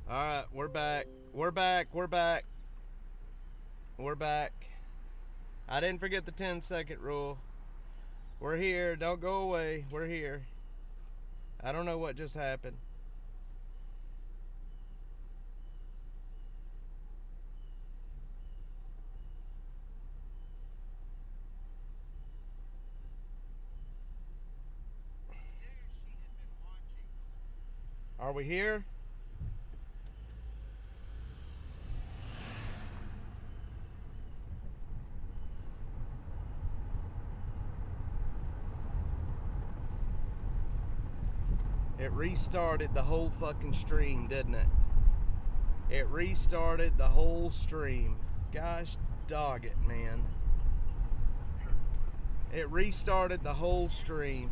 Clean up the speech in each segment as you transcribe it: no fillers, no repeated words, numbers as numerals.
Alright, we're back. We're back. We're back. We're back. I didn't forget the 10-second rule. We're here. Don't go away. We're here. I don't know what just happened. Are we here? It restarted the whole fucking stream, didn't it? It restarted the whole stream. Gosh dog it, man. It restarted the whole stream.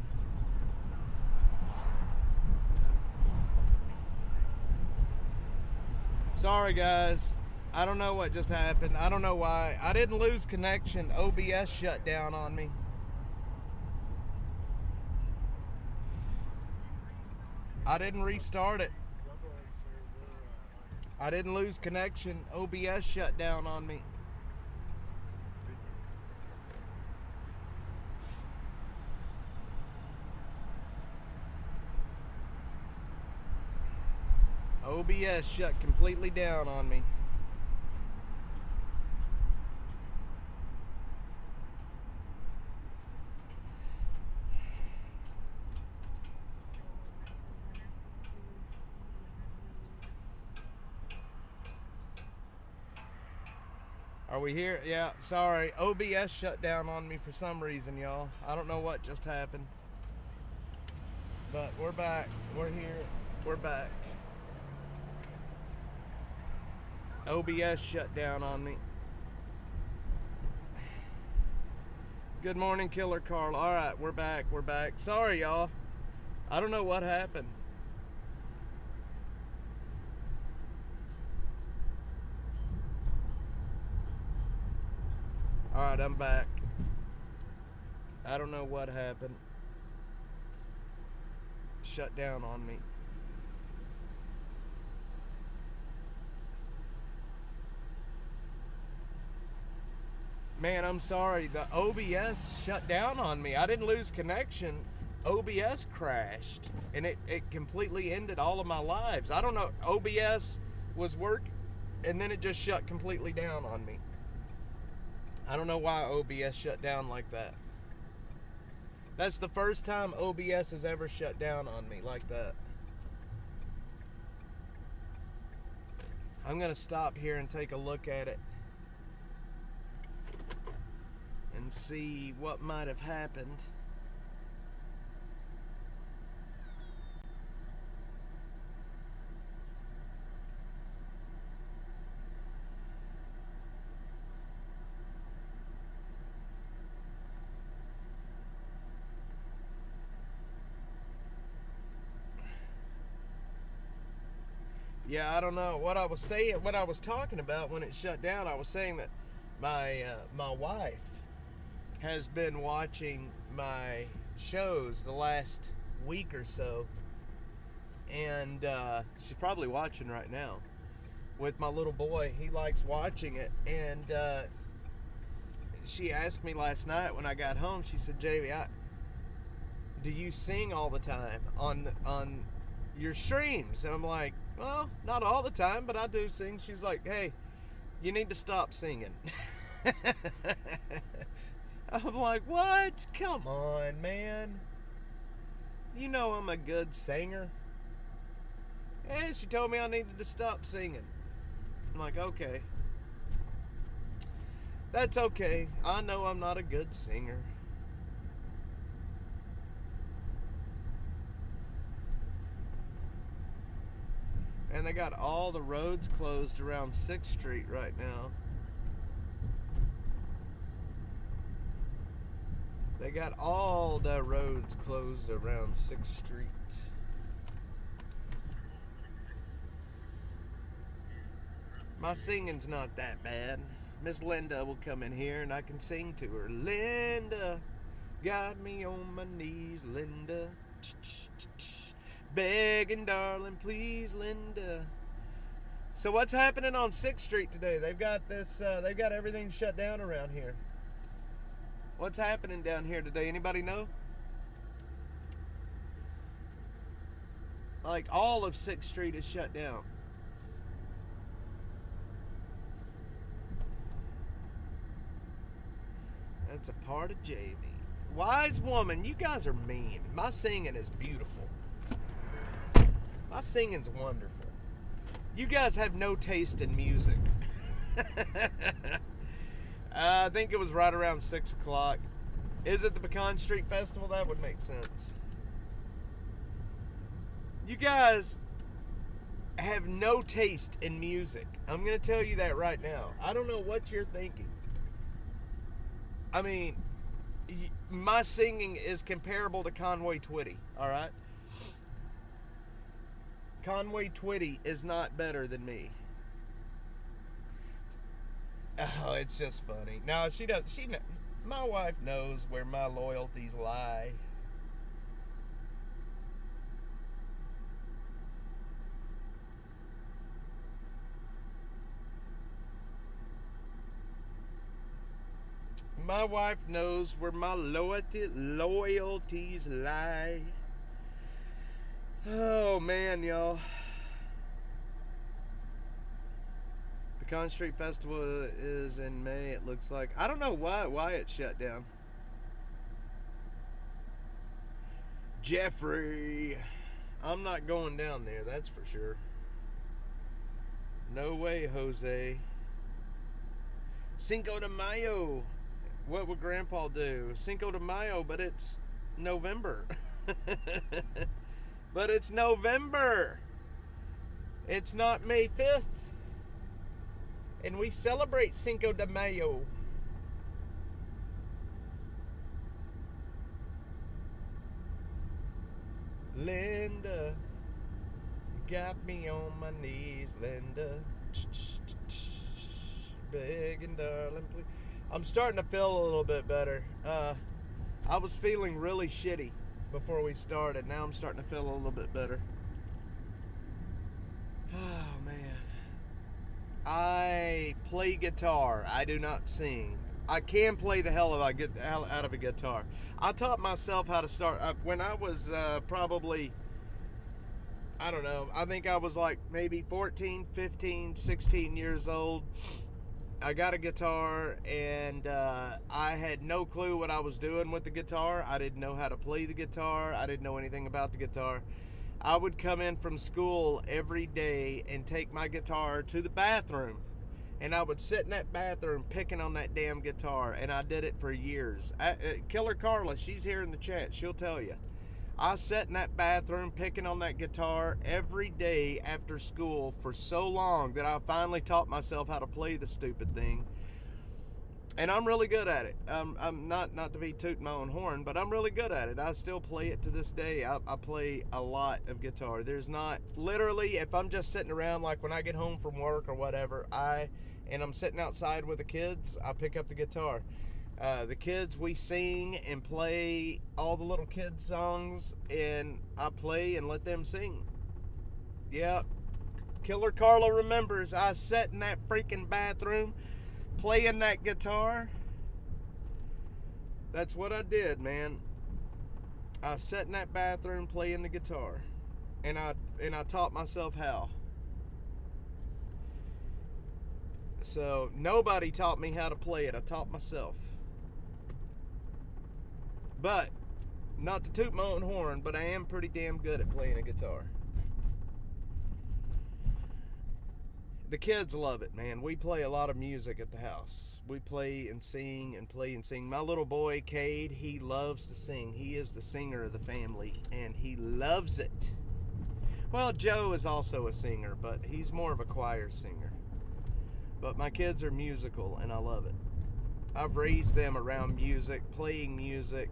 Sorry, guys. I don't know what just happened. I don't know why. I didn't lose connection. OBS shut down on me. I didn't restart it. I didn't lose connection. OBS shut down on me. OBS shut completely down on me. Are we here? Yeah, sorry. OBS shut down on me for some reason, y'all. I don't know what just happened. But we're back. We're here. We're back. OBS shut down on me. Good morning, Killer Carl. Alright, we're back. We're back. Sorry, y'all. I don't know what happened. Alright, I'm back. I don't know what happened. Shut down on me. Man, I'm sorry. The OBS shut down on me. I didn't lose connection. OBS crashed. And it completely ended all of my lives. I don't know. OBS was working, and then it just shut completely down on me. I don't know why OBS shut down like that. That's the first time OBS has ever shut down on me like that. I'm going to stop here and take a look at it and see what might have happened. Yeah, I don't know what I was saying, what I was talking about when it shut down. I was saying that my wife has been watching my shows the last week or so, and she's probably watching right now with my little boy. He likes watching it, and she asked me last night when I got home. She said, "JV, do you sing all the time on your streams?" And I'm like, "Well, not all the time, but I do sing." She's like, "Hey, you need to stop singing." I'm like, "What? Come on, man. You know I'm a good singer." And she told me I needed to stop singing. I'm like, "Okay. That's okay. I know I'm not a good singer." And they got all the roads closed around 6th Street right now. They got all the roads closed around 6th Street. My singing's not that bad. Miss Linda will come in here and I can sing to her. Linda, got me on my knees, Linda. Begging, darling, please, Linda. So what's happening on 6th Street today? They've got this. They've got everything shut down around here. What's happening down here today? Anybody know? Like all of 6th Street is shut down. That's a part of Jamie. Wise woman, you guys are mean. My singing is beautiful. My singing's wonderful. You guys have no taste in music. I think it was right around 6 o'clock. Is it the Pecan Street Festival? That would make sense. You guys have no taste in music. I'm going to tell you that right now. I don't know what you're thinking. I mean, my singing is comparable to Conway Twitty, all right? Conway Twitty is not better than me. Oh, it's just funny. No, she does. My wife knows where my loyalties lie. My wife knows where my loyalties lie. Oh, man, y'all. Pecan Street Festival is in May, it looks like. I don't know why it's shut down. Jeffrey. I'm not going down there, that's for sure. No way, Jose. Cinco de Mayo. What would Grandpa do? Cinco de Mayo, but it's November. But it's November. It's not May 5th. And we celebrate Cinco de Mayo. Linda, you got me on my knees, Linda. Begging, darling, please. I'm starting to feel a little bit better. I was feeling really shitty before we started. Now I'm starting to feel a little bit better. Oh, man. I play guitar. I do not sing. I can play the hell out of a guitar. I taught myself how to start. When I was probably, I don't know, I think I was like maybe 14, 15, 16 years old. I got a guitar, and I had no clue what I was doing with the guitar. I didn't know how to play the guitar. I didn't know anything about the guitar. I would come in from school every day and take my guitar to the bathroom, and I would sit in that bathroom picking on that damn guitar, and I did it for years. Killer Carla, she's here in the chat. She'll tell you. I sat in that bathroom picking on that guitar every day after school for so long that I finally taught myself how to play the stupid thing. And I'm really good at it. I'm not to be tooting my own horn, but I'm really good at it. I still play it to this day. I play a lot of guitar. There's not, literally, if I'm just sitting around, like when I get home from work or whatever, and I'm sitting outside with the kids, I pick up the guitar. The kids, we sing and play all the little kids songs, and I play and let them sing. Yeah, Killer Carla remembers. I sat in that freaking bathroom playing that guitar. That's what I did, man. I sat in that bathroom playing the guitar, and I taught myself how. So nobody taught me how to play it. I taught myself. But, not to toot my own horn, but I am pretty damn good at playing a guitar. The kids love it, man. We play a lot of music at the house. We play and sing and play and sing. My little boy, Cade, he loves to sing. He is the singer of the family, and he loves it. Well, Joe is also a singer, but he's more of a choir singer. But my kids are musical, and I love it. I've raised them around music, playing music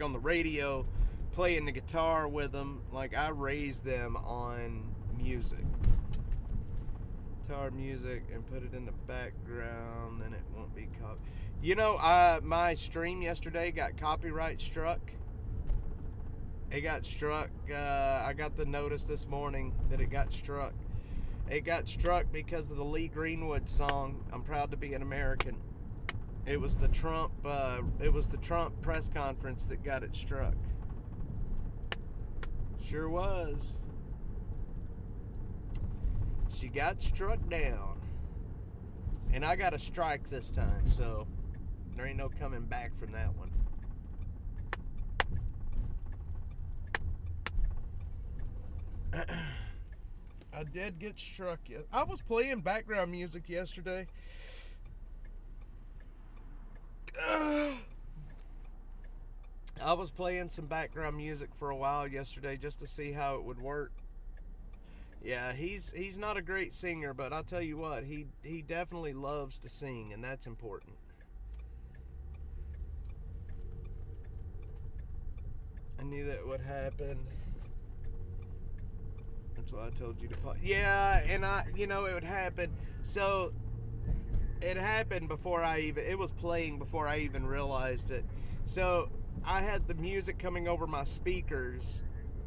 on the radio, playing the guitar with them. Like, I raised them on music. Guitar music, and put it in the background, then it won't be caught. You know, my stream yesterday got copyright struck. It got struck. I got the notice this morning that it got struck. It got struck because of the Lee Greenwood song, "I'm Proud to Be an American." It was the Trump press conference that got it struck. Sure was. She got struck down. And I got a strike this time, so there ain't no coming back from that one. I did get struck. I was playing background music yesterday. I was playing some background music for a while yesterday just to see how it would work. Yeah, he's not a great singer, but I'll tell you what, he definitely loves to sing, and that's important. I knew that would happen. That's why I told you to pause. Yeah, and it would happen. So it happened before it was playing before I even realized it. So I had the music coming over my speakers.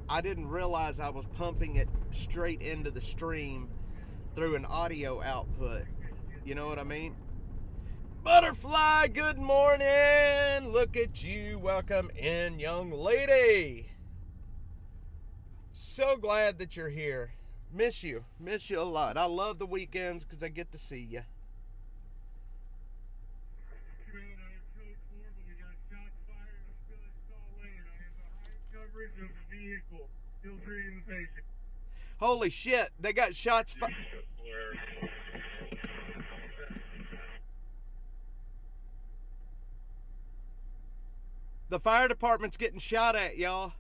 I didn't realize I was pumping it straight into the stream through an audio output. You know what I mean? Butterfly, good morning. Look at you. Welcome in, young lady. So glad that you're here. Miss you a lot. I love the weekends because I get to see you. Holy shit, they got shots fired. The fire department's getting shot at, y'all.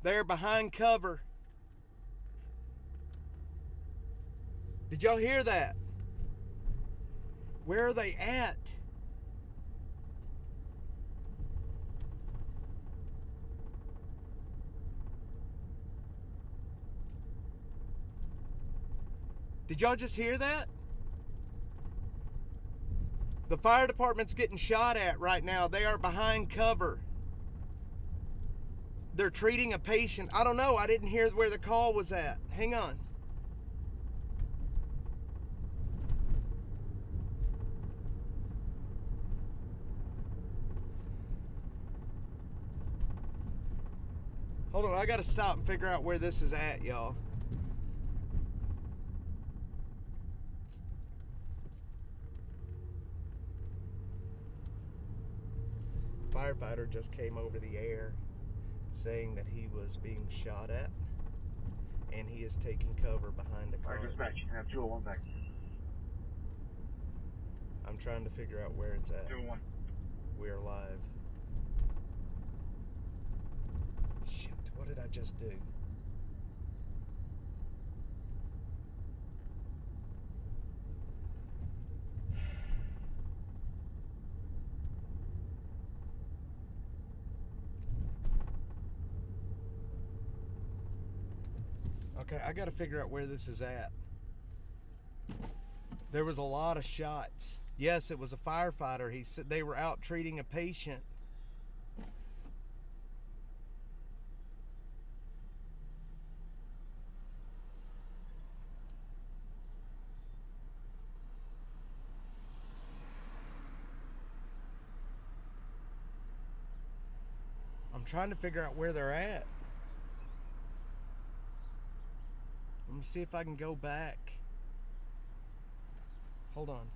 They're behind cover. Did y'all hear that? Where are they at? Did y'all just hear that? The fire department's getting shot at right now. They are behind cover. They're treating a patient. I don't know. I didn't hear where the call was at. Hang on. Hold on. I got to stop and figure out where this is at, y'all. Firefighter just came over the air saying that he was being shot at, and he is taking cover behind a car. Dispatch, you have 201 back. I'm trying to figure out where it's at. 201. We are live. Shit, what did I just do? Okay, I gotta figure out where this is at. There was a lot of shots. Yes, it was a firefighter. He said they were out treating a patient. I'm trying to figure out where they're at. Let me see if I can go back. Hold on.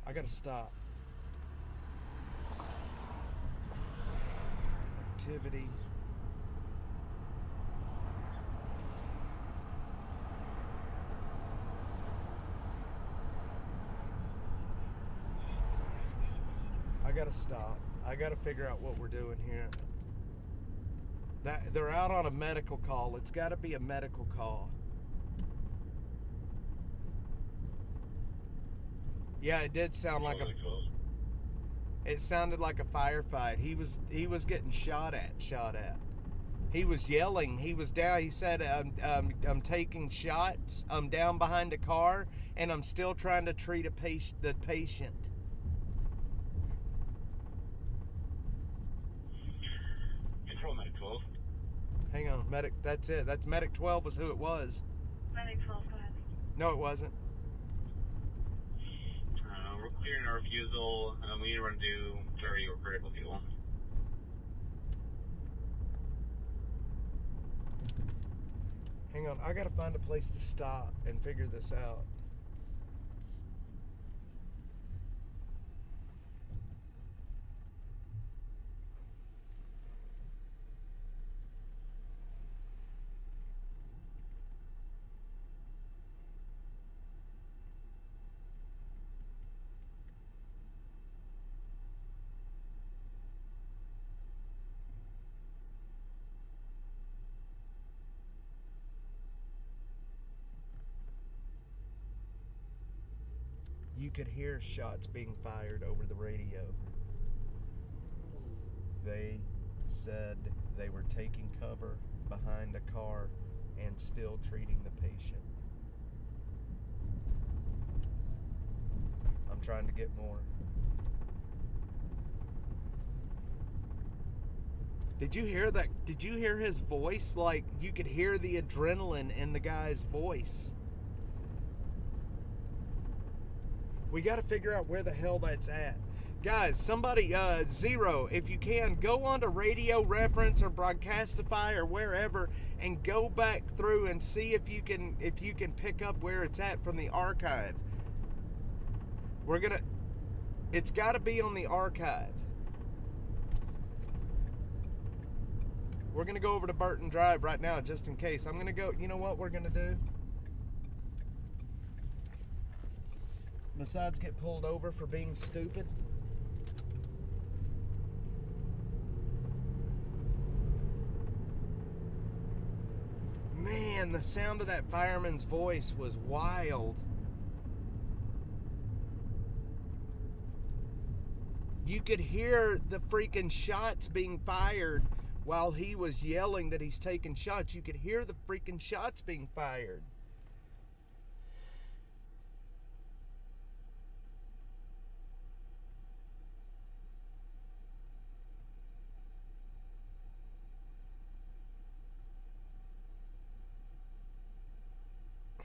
I gotta stop. Activity. I gotta stop. I gotta figure out what we're doing here. They're out on a medical call. It's gotta be a medical call. Yeah, it did sound like it sounded like a firefight. He was getting shot at. He was yelling. He was down. He said, I'm taking shots. I'm down behind a car, and I'm still trying to treat the patient. Control Medic 12. Hang on, Medic. That's it. That's Medic 12 was who it was. Medic 12, go ahead. No, it wasn't. We're clearing our refusal. We need to run to carry or critical fuel. Hang on, I gotta find a place to stop and figure this out. You could hear shots being fired over the radio. They said they were taking cover behind a car and still treating the patient. I'm trying to get more. Did you hear that? Did you hear his voice? Like, you could hear the adrenaline in the guy's voice. We got to figure out where the hell that's at. Guys, somebody, Zero, if you can, go on to Radio Reference or Broadcastify or wherever and go back through and see if you can pick up where it's at from the archive. It's got to be on the archive. We're going to go over to Burton Drive right now just in case. I'm going to go, you know what we're going to do? Besides get pulled over for being stupid. Man, the sound of that fireman's voice was wild. You could hear the freaking shots being fired while he was yelling that he's taking shots. You could hear the freaking shots being fired.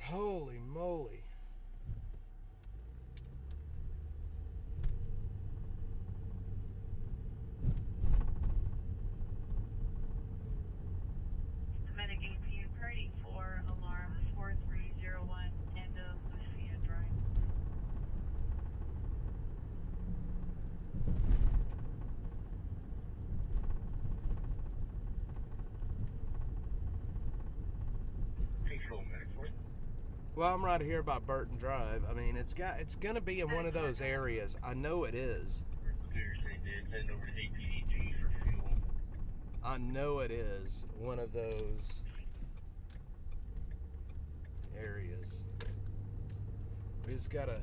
Holy moly. Medic APU party for alarm 4301 end of Lucia Drive. Control Medic 4. Well, I'm right here by Burton Drive. I mean, it's gonna be in one of those areas. I know it is. Clear St. Dan, send over to APDG for fuel. I know it is one of those areas. We just gotta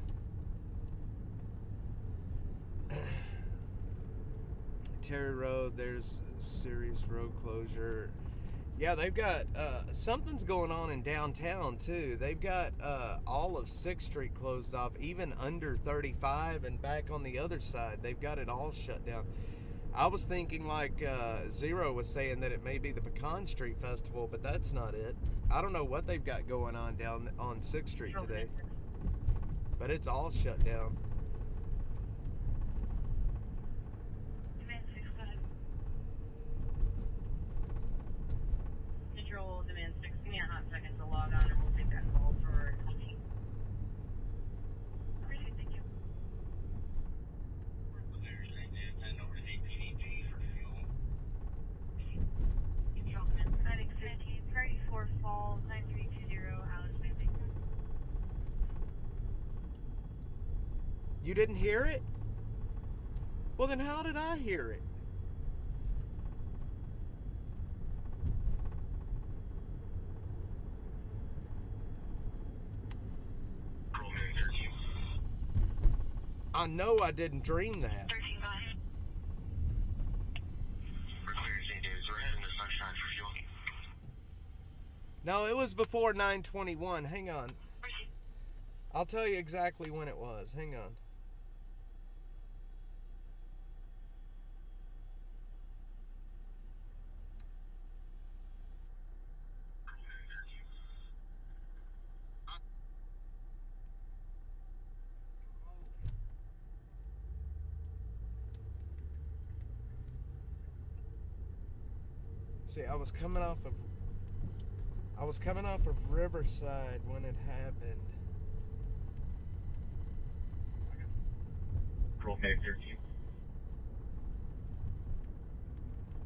Terry Road, there's a serious road closure. Yeah, they've got something's going on in downtown too. They've got all of 6th Street closed off, even under 35 and back on the other side. They've got it all shut down. I was thinking like Zero was saying that it may be the Pecan Street Festival, but that's not it. I don't know what they've got going on down on 6th Street today, but it's all shut down. Demand 6, go ahead. Control Demand 6, give me a hot second to log on and we'll take that call for TT. Appreciate it, thank you. Clear St. Dan, send over to APDG for fuel. Control Demand Medic 15, 34 Falls, 9320, Alice Landing. You didn't hear it? Well, then how did I hear it? Control Medic 13. I know I didn't dream that. 13, go ahead. We're clearing St. David's. We're heading to Sunshine for fuel. No, it was before 9/21. Hang on. I'll tell you exactly when it was. Hang on. See, I was coming off of Riverside when it happened. Roll May 13.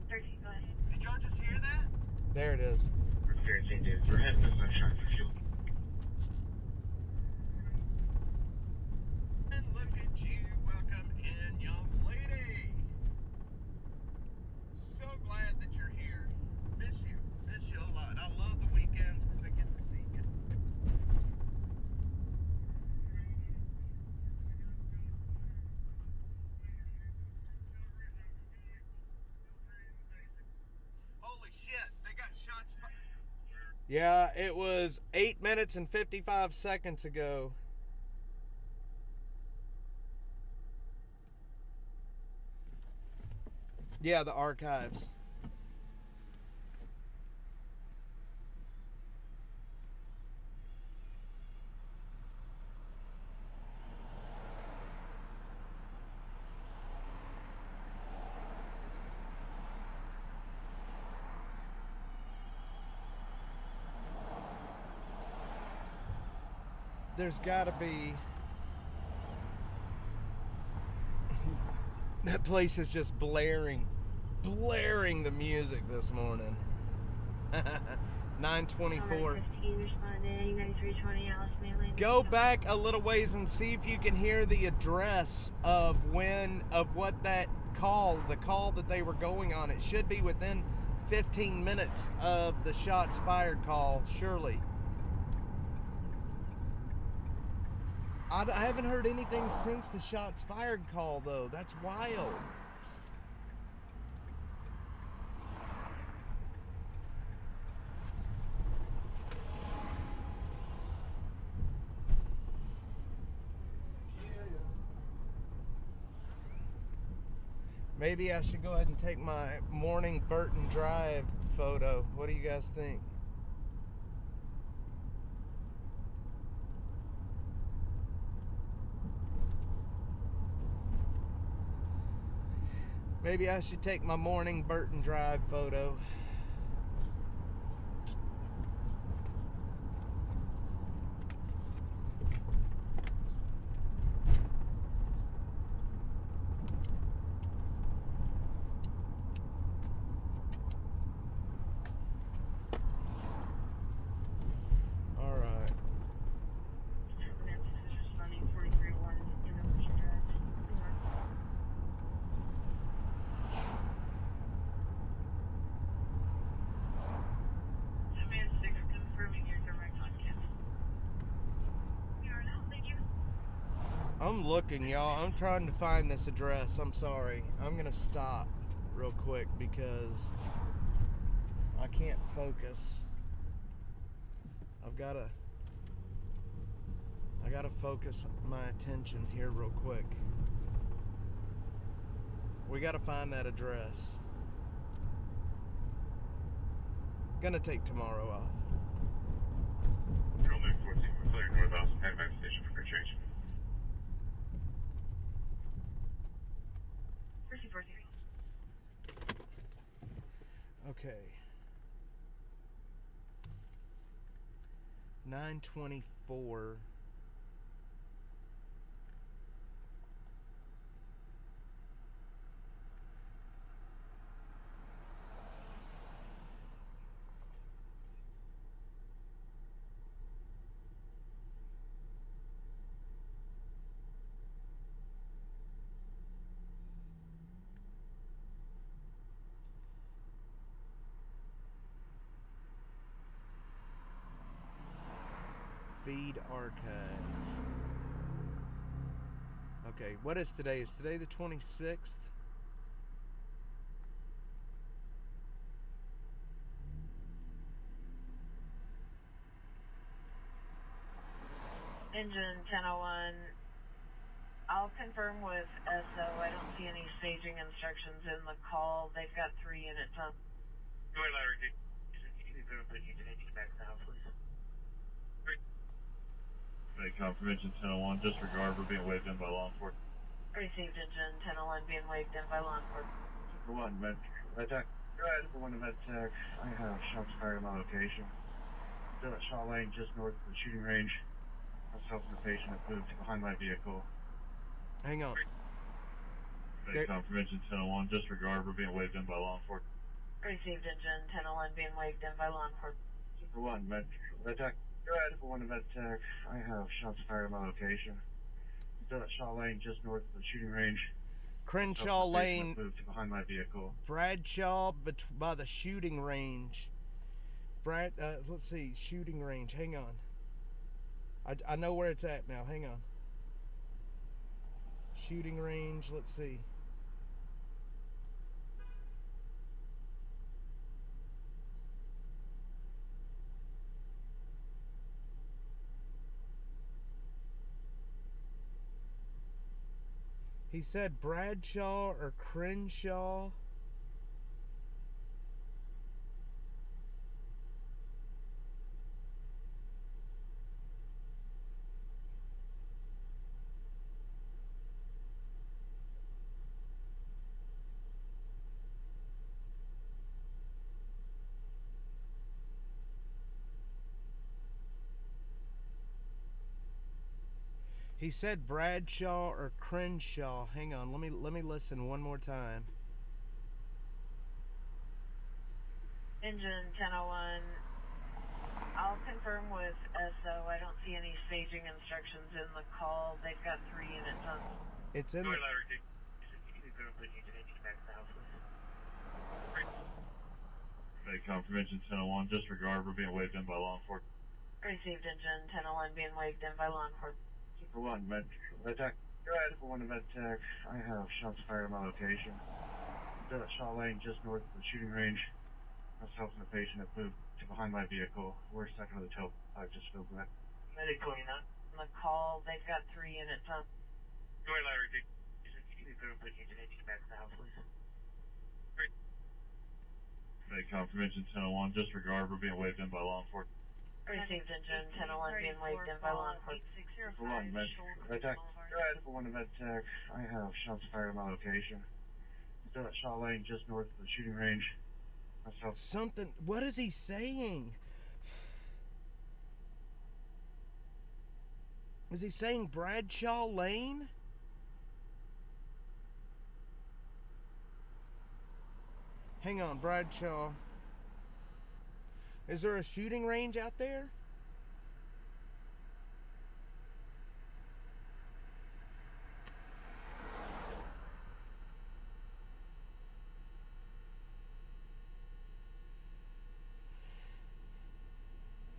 13, go ahead. Did y'all just hear that? There it is. 13 days. We're heading to Sunshine for fuel. And look at you. Welcome in, young lady. So glad that you're here. Miss you. Miss you a lot. I love the weekends because I get to see you. Holy shit, they got shots fired. Yeah, it was 8 minutes and 55 seconds ago. Yeah, the archives. There's gotta be. That place is just blaring the music this morning. 9:24. Go back a little ways and see if you can hear the address of what that call, the call that they were going on. It should be within 15 minutes of the shots fired call, surely. I haven't heard anything since the shots fired call, though. That's wild. Maybe I should go ahead and take my morning Burton Drive photo. What do you guys think? Maybe I should take my morning Burton Drive photo. I'm looking, y'all. I'm trying to find this address. I'm sorry. I'm gonna stop real quick because I can't focus. I gotta focus my attention here real quick. We gotta find that address. Gonna take tomorrow off. Roll May 14. We're clearing North Austin Headman Station for change. Okay. 9:24. Feed archives. Okay, what is today? Is today the 26th? Engine 1001. I'll confirm with SO. I don't see any staging instructions in the call. They've got 3 units on. Go ahead, Larry. Can you put you today back to the house, please? Confirmation 1001, disregard, we're being waved in by law enforcement. Received engine 1001 being waved in by law enforcement. For one, med tech. Go ahead, for one, med tech. I have shots fired on my location. Still at Shaw Lane, just north of the shooting range. Myself and the patient have moved to behind my vehicle. Hang on. Confirmation 1001, disregard, we're being waved in by law enforcement. Received engine 1001 being waved in by law enforcement. For one, med tech. Go ahead, for one, med tech. I have shots fired on my location. Still at Shaw Lane, just north of the shooting range. Crenshaw Lane, moved to behind my vehicle. Bradshaw, by the shooting range. Let's see, shooting range. Hang on. I know where it's at now. Hang on. Shooting range. Let's see. He said Bradshaw or Crenshaw. He said Bradshaw or Crenshaw. Hang on, let me listen one more time. Engine 1001. I'll confirm with SO. I don't see any staging instructions in the call. They've got 3 units on. It's in Go the... ahead, Larry. Can you put you today back to the house, please? Confirmation 1001, disregard, we're being waved in by law enforcement. Received engine 1001 being waved in by law enforcement. For one, med tech. Go ahead, for one, med tech. I have shots fired on my location. Still at Shaw Lane, just north of the shooting range. Myself and the patient have moved to behind my vehicle. We're stuck under the tailpipe. I just filled that. Medic 29. On the call, they've got 3 units on. Go ahead, Larry. Can you put you today back to the house, please? Confirmation 1001, disregard, we're being waved in by law enforcement. Received engine 1001 being waved in by law enforcement. For one, med tech. Go ahead, for one, med tech. I have shots fired on my location. Still at Shaw Lane, just north of the shooting range. Myself. Something... What is he saying? Is he saying Bradshaw Lane? Hang on, Bradshaw. Is there a shooting range out there?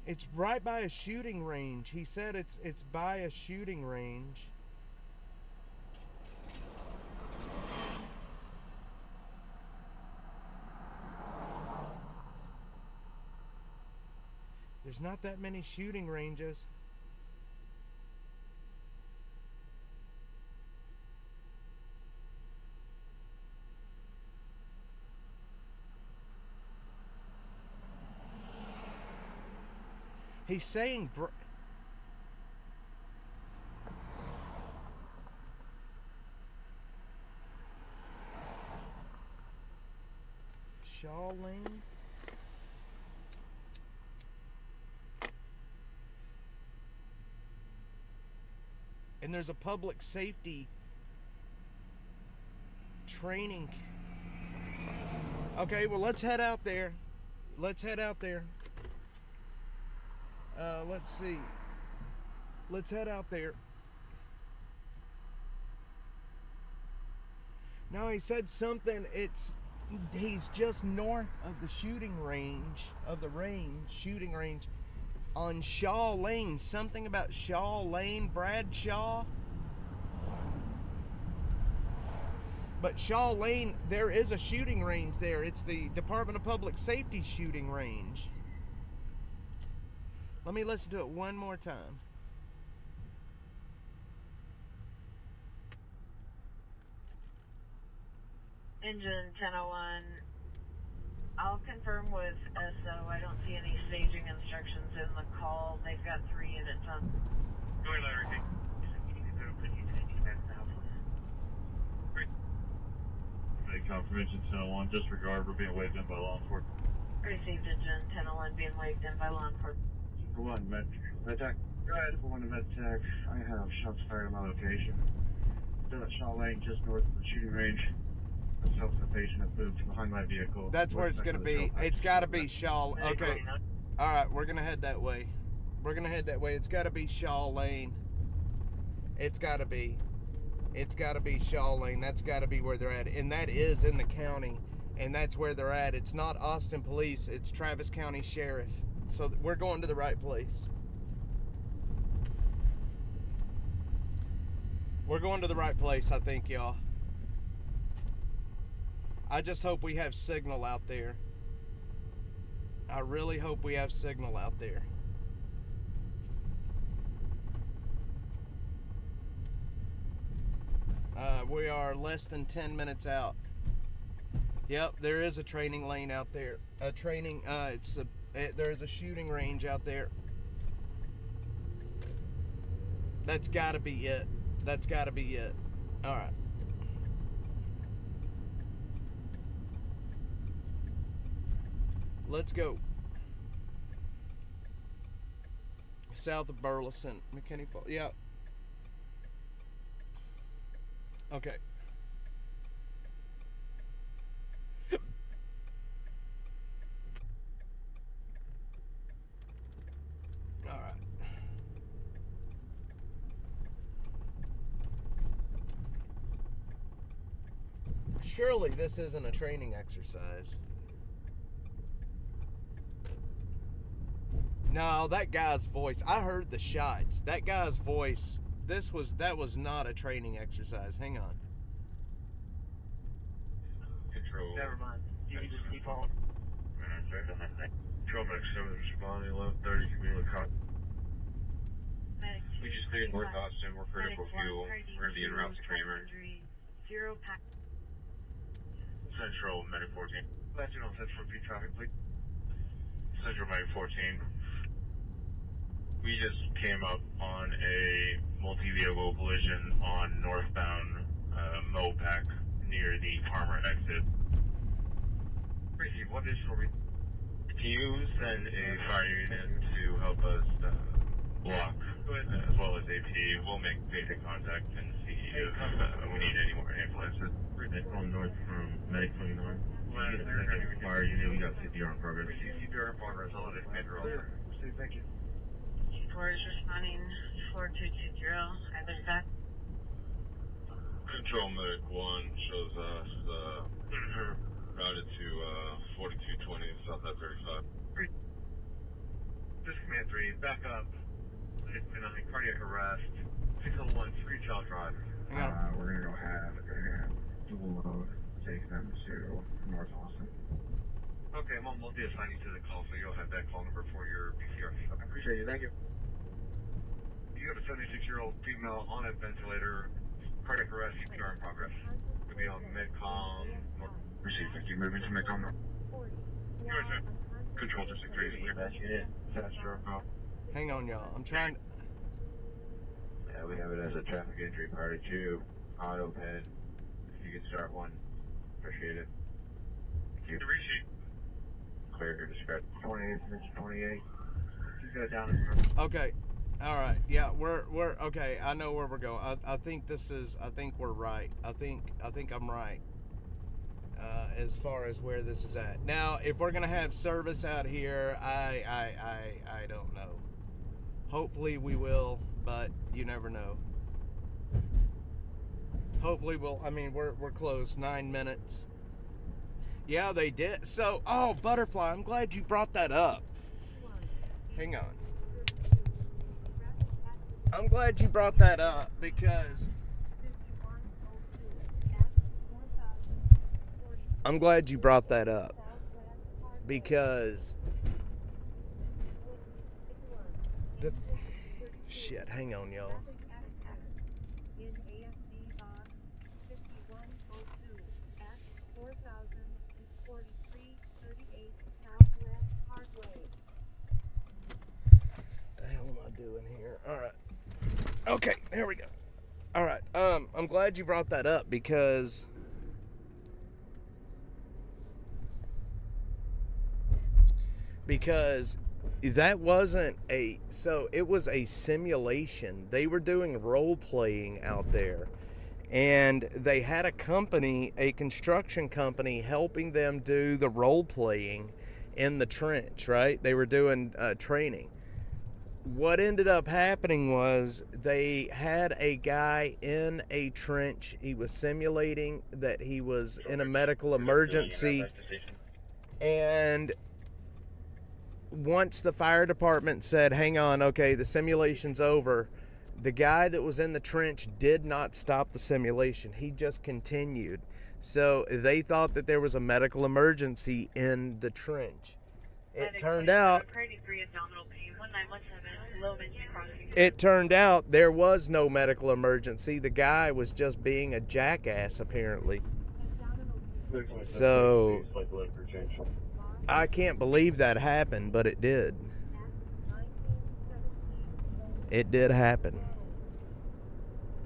It's right by a shooting range. He said it's by a shooting range. There's not that many shooting ranges. He's saying Shaw Lane? And there's a public safety training. Okay, well, let's head out there. Let's head out there. Let's see. Let's head out there. No, he said something. He's just north of the shooting range, shooting range on Shaw Lane. Something about Shaw Lane, Bradshaw. But Shaw Lane, there is a shooting range there. It's the Department of Public Safety shooting range. Let me listen to it one more time. Engine 1001. I'll confirm with SO. I don't see any staging instructions in the call. They've got 3 units on. Go ahead, Larry. Confirmation 1001, disregard, we're being waved in by law enforcement. Received engine 1001 being waved in by law enforcement. For one, MedTech. Go ahead. For one, MedTech. I have shots fired on my location. Still at Shaw Lane, just north of the shooting range. Myself and the patient have moved behind my vehicle. That's where it's going to be. It's got to be Shaw. Okay. All right, we're going to head that way. We're going to head that way. It's got to be Shaw Lane. It's got to be. It's got to be Shaw Lane. That's got to be where they're at. And that is in the county. And that's where they're at. It's not Austin Police. It's Travis County Sheriff. So we're going to the right place. We're going to the right place, I think, y'all. I just hope we have signal out there. I really hope we have signal out there. We are less than 10 minutes out. Yep, there is a training lane out there. A training, there's a shooting range out there. That's gotta be it. That's gotta be it. Alright. Let's go. South of Burleson, McKinney Falls. Yep. Okay. All right. Surely this isn't a training exercise. No, that guy's voice. I heard the shots. That guy's voice. That was not a training exercise. Hang on. Control. Never mind. You can just keep on. Control back 7 responding 11:30 community caught. We just cleared North Austin. We're critical fuel. We're gonna be en route to Kramer. Central Medic 14. Last on Central repeat traffic, please. Central Medic 14. We just came up on a multi-vehicle collision on northbound Mopac near the Palmer exit. Receive, what additional can you send a fire unit to help us block as well as AP? We'll make basic contact and see if we need any more ambulances. Going north from Medic 29. Fire unit, we got CPR in progress. CPR in progress. I'll let it commander over. Thank you. 4 is responding 4220. Either back. Control Medic 1 shows us routed to 4220 Southside 35. This Command 3, back up. It's been on cardiac arrest. 601 Street Child Drive. We're gonna go have dual load, take them to North Austin. Okay, I'm on multi-assigning to the call, so you'll have that call number for your PCR. I appreciate you, thank you. You have a 76-year-old female on a ventilator, cardiac arrest, CPR in progress. Could be on Medcom. Receive 50, moving to Medcom. USA. Control District 3. That's it. Faster. Hang on, y'all. I'm trying to... Yeah, we have it as a traffic injury party 2. Auto pen. If you could start one, appreciate it. Thank you. Clear your description. 28, 28. Just go down. Okay. All right. Yeah, we're okay. I know where we're going. I think we're right. I think I'm right. As far as where this is at. Now, if we're gonna have service out here, I don't know. Hopefully we will, but you never know. Hopefully we'll. I mean, we're close. 9 minutes. Yeah, they did. So, Butterfly, I'm glad you brought that up. Hang on. I'm glad you brought that up because shit, hang on, y'all. doing here? All right. Okay, there we go. All right. I'm glad you brought that up because that wasn't it was a simulation. They were doing role playing out there. And they had a construction company helping them do the role playing in the trench, right? They were doing training. What ended up happening was they had a guy in a trench. He was simulating that he was in a medical emergency. And once the fire department said, hang on, okay, the simulation's over, the guy that was in the trench did not stop the simulation. He just continued. So they thought that there was a medical emergency in the trench. It turned out there was no medical emergency. The guy was just being a jackass, apparently. So I can't believe that happened, but it did. It did happen.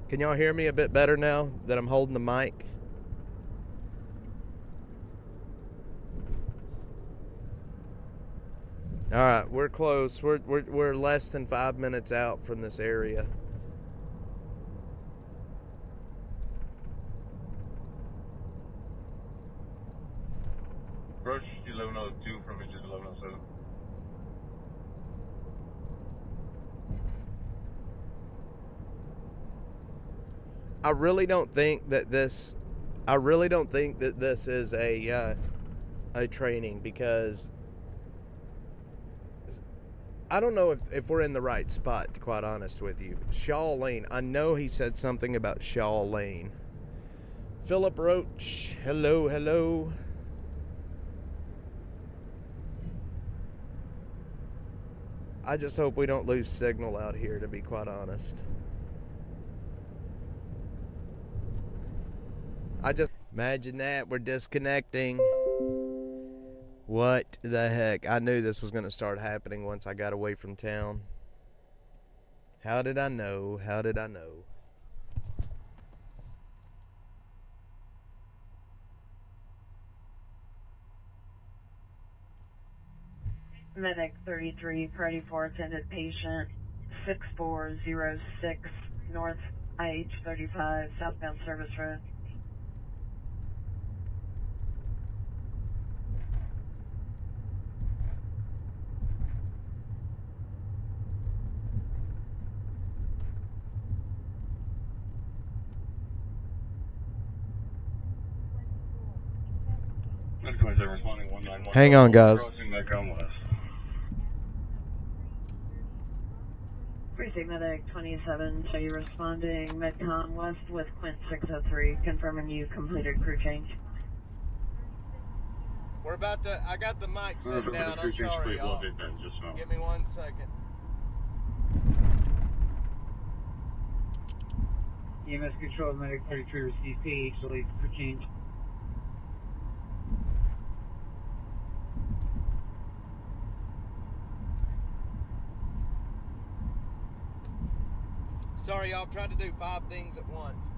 Can y'all hear me a bit better now that I'm holding the mic? All right, we're close. We're less than 5 minutes out from this area. Approach 1102 from engine 1107. I really don't think that this is a training, because I don't know if we're in the right spot, to be quite honest with you. Shaw Lane. I know he said something about Shaw Lane. Philip Roach. Hello. I just hope we don't lose signal out here, to be quite honest. Imagine that, we're disconnecting. What the heck? I knew this was going to start happening once I got away from town. How did I know? Medic 33, priority 4, attended patient 6406 North IH35, southbound service road. Hang on, guys. Precinct Medic 27, so you're responding Medcom West with Quint 603, confirming you completed crew change. We're about to, I got the mic set down, I'm sorry, y'all. Give me 1 second. EMS control, Medic 33 received PH, delete crew change. Sorry, y'all, tried to do 5 things at once.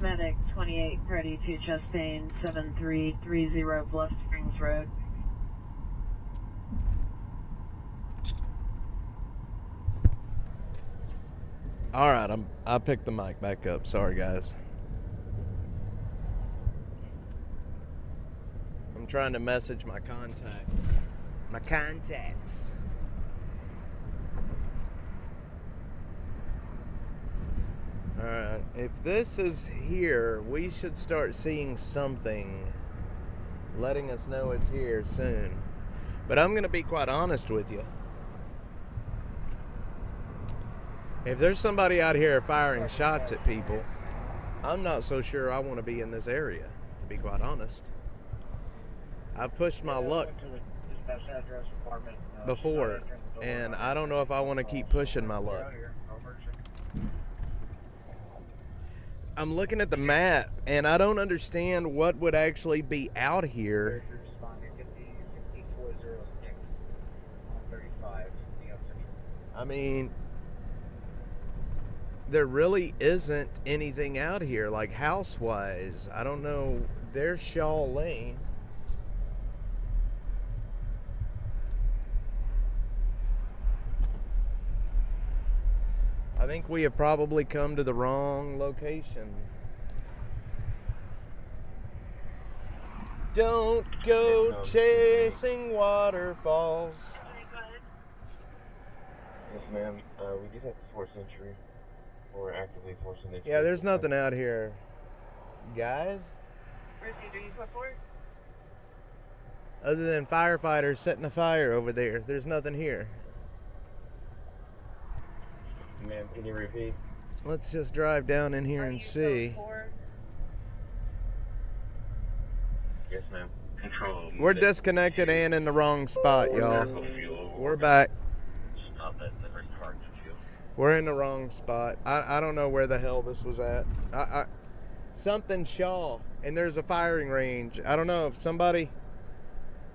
Medic 28, ready to chest pain 7330 Bluff Springs Road. All right, I picked the mic back up. Sorry, guys. I'm trying to message my contacts. All right, if this is here, we should start seeing something letting us know it's here soon. But I'm going to be quite honest with you. If there's somebody out here firing shots at people, I'm not so sure I want to be in this area, to be quite honest. I've pushed my luck before, and I don't know if I want to keep pushing my luck. I'm looking at the map, and I don't understand what would actually be out here I mean, there really isn't anything out here, like house-wise. I don't know. There's Shaw Lane. I think we have probably come to the wrong location. Don't go chasing waterfalls. Okay, go ahead. Yes, ma'am. We did have to force entry. Or actively forcing entry. Yeah, there's nothing out here. Guys? Receipt, are you put forward? Other than firefighters setting a fire over there, there's nothing here. Ma'am, can you repeat? Let's just drive down in here Are and you see. code 4? Yes, ma'am. Control. We're disconnected and in the wrong spot, y'all. We're back. Stop at Liberty Park to fuel. We're in the wrong spot. I don't know where the hell this was at. Something Shaw, and there's a firing range. I don't know if somebody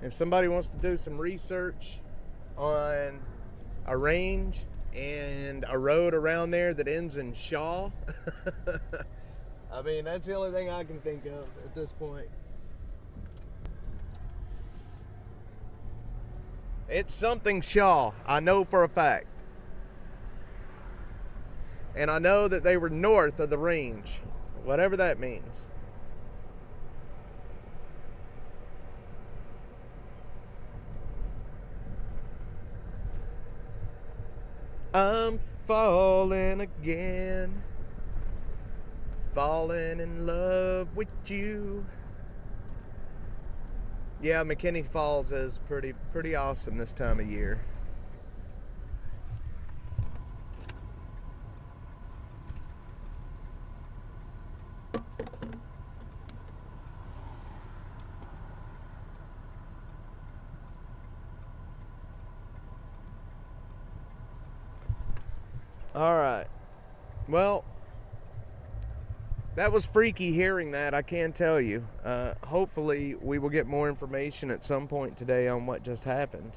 wants to do some research on a range and a road around there that ends in Shaw. I mean, that's the only thing I can think of at this point. It's something Shaw, I know for a fact. And I know that they were north of the range, whatever that means. I'm falling again, falling in love with you. Yeah, McKinney Falls is pretty awesome this time of year. All right. Well, that was freaky hearing that, I can tell you. Hopefully, we will get more information at some point today on what just happened.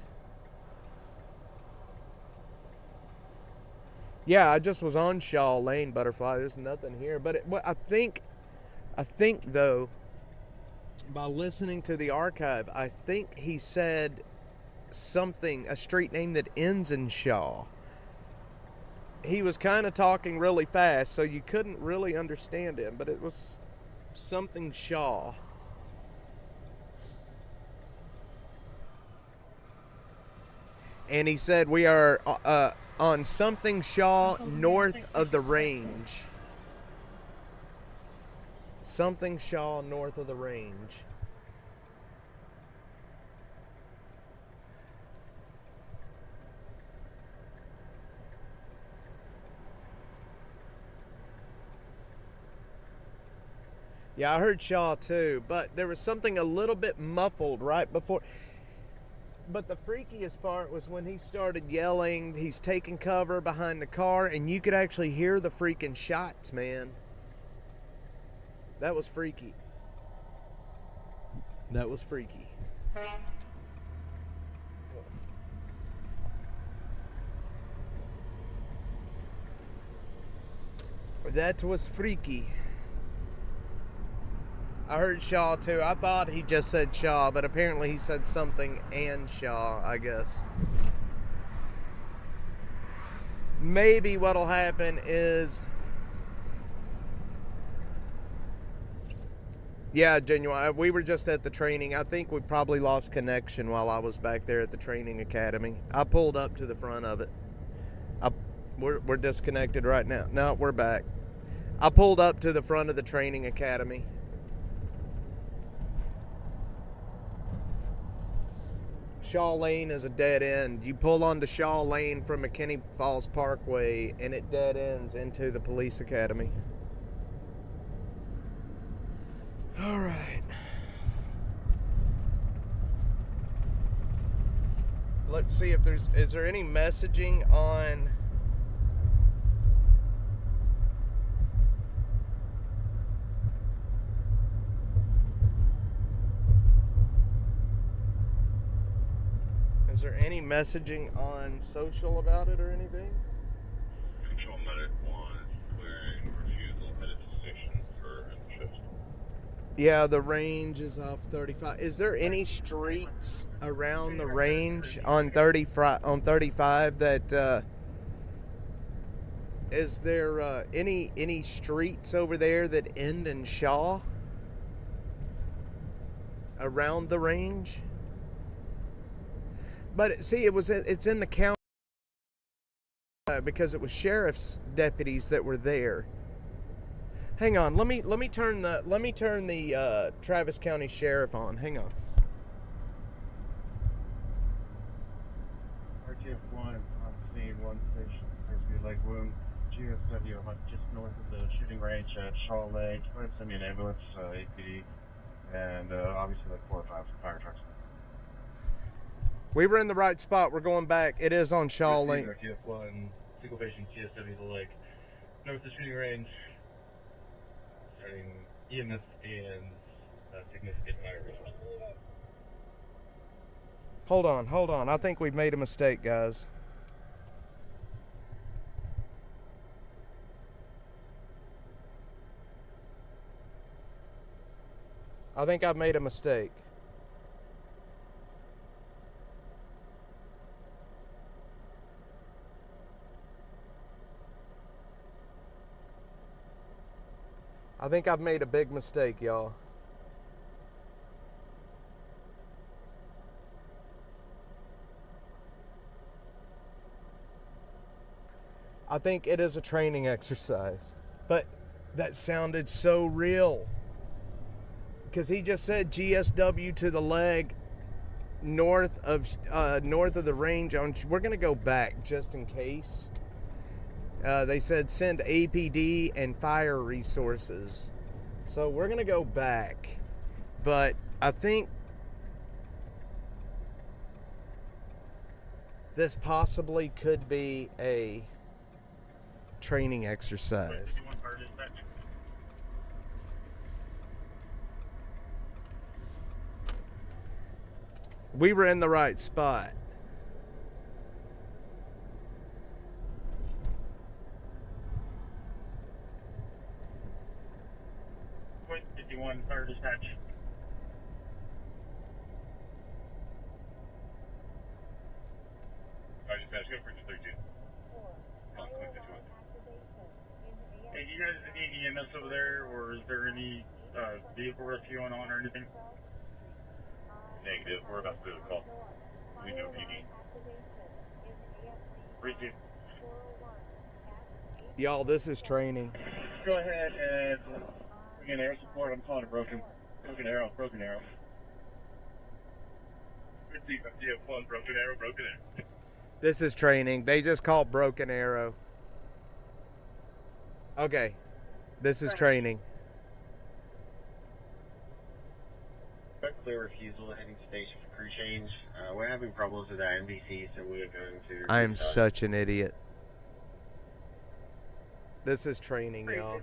Yeah, I just was on Shaw Lane, Butterfly. There's nothing here. But I think though, by listening to the archive, I think he said something, a street name that ends in Shaw. He was kind of talking really fast, so you couldn't really understand him, but it was something Shaw. And he said we are on something Shaw north of the range. Something Shaw north of the range. Yeah, I heard Shaw too, but there was something a little bit muffled right before. But the freakiest part was when he started yelling, he's taking cover behind the car, and you could actually hear the freaking shots, man. That was freaky. That was freaky. That was freaky. I heard Shaw too. I thought he just said Shaw, but apparently he said something and Shaw, I guess. Maybe what'll happen is... Yeah, Genuine. We were just at the training. I think we probably lost connection while I was back there at the training academy. I pulled up to the front of it. We're disconnected right now. No, we're back. I pulled up to the front of the training academy. Shaw Lane is a dead end. You pull onto Shaw Lane from McKinney Falls Parkway and it dead ends into the police academy. All right. Let's see if is there any messaging on Is there any messaging on social about it or anything? Control medic 1, clearing refusal, headed to station for shift. Yeah, the range is off 35. Is there any streets around the range on 35 that is there any streets over there that end in Shaw around the range? But see, it's in the county because it was sheriff's deputies that were there. Hang on, let me turn the Travis County Sheriff on. Hang on. RTF1 on scene, one station, first leg wound, GSW, just north of the shooting range at Shaw Lake. Go ahead and send me an ambulance, APD, and obviously like 4 or 5 fire trucks. We were in the right spot. We're going back. It is on Shaw Lake. RTF1, single patient, GSW, the lake, north of the shooting range. Starting EMS and significant fire resources. Hold on. I think we've made a mistake, guys. I think I've made a mistake. I think I've made a big mistake, y'all. I think it is a training exercise. But that sounded so real. Because he just said GSW to the leg north of the range. We're going to go back just in case. They said send APD and fire resources. So we're going to go back. But I think this possibly could be a training exercise. We were in the right spot. Point 51, fire dispatch. Fire dispatch, go for 32. Hey, do you guys need EMS over there, or is there any vehicle rescue going on or anything? Negative, we're about to do a call. We know PD. Receive. Y'all, this is training. Go ahead and bring in air support. I'm calling it broken arrow. Receive, FDF1, broken arrow. This is training. They just call it Broken Arrow. Okay. This is training. Clear refusal, heading to station for crew change. We're having problems with our NBC, so we're going to... I am such an idiot. This is training, y'all.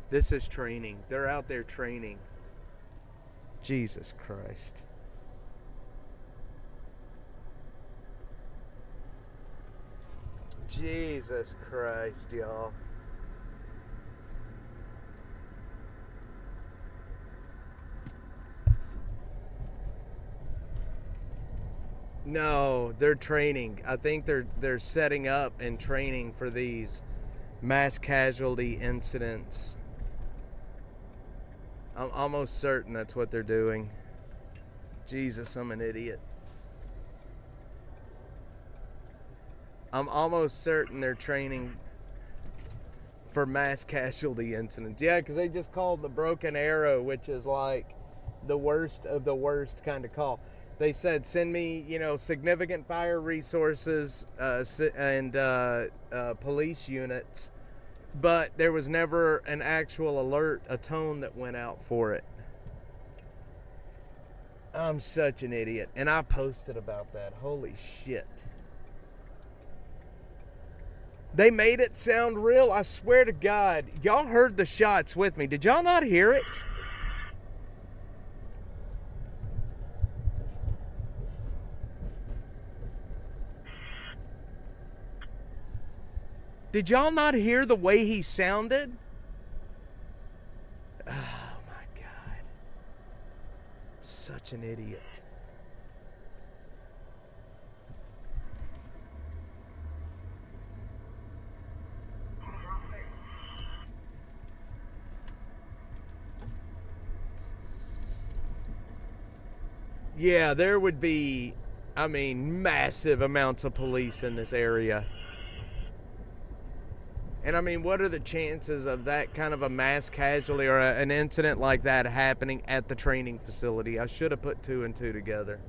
This is training. They're out there training. Jesus Christ. Jesus Christ, y'all. No, they're training. I think they're setting up and training for these mass casualty incidents. I'm almost certain that's what they're doing. Jesus, I'm an idiot. I'm almost certain they're training for mass casualty incidents. Yeah, because they just called the Broken Arrow, which is like the worst of the worst kind of call. They said, send me, significant fire resources and police units. But there was never an actual alert, a tone that went out for it. I'm such an idiot. And I posted about that. Holy shit. They made it sound real. I swear to God. Y'all heard the shots with me. Did y'all not hear it? Did y'all not hear the way he sounded? Oh my God. Such an idiot. Yeah, there would be, massive amounts of police in this area. And what are the chances of that kind of a mass casualty or an incident like that happening at the training facility? I should have put 2 and 2 together.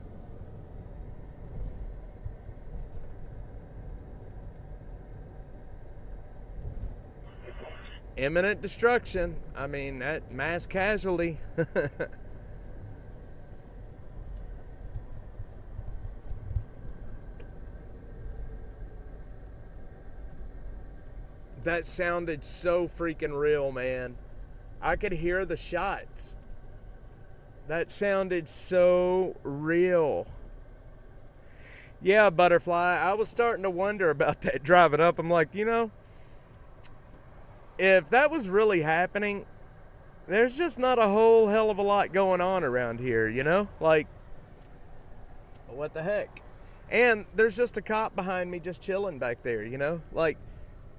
Imminent destruction. That mass casualty. That sounded so freaking real, man. I could hear the shots. That sounded so real. Yeah, Butterfly, I was starting to wonder about that driving up. I'm like, if that was really happening, there's just not a whole hell of a lot going on around here, Like, what the heck? And there's just a cop behind me just chilling back there, Like,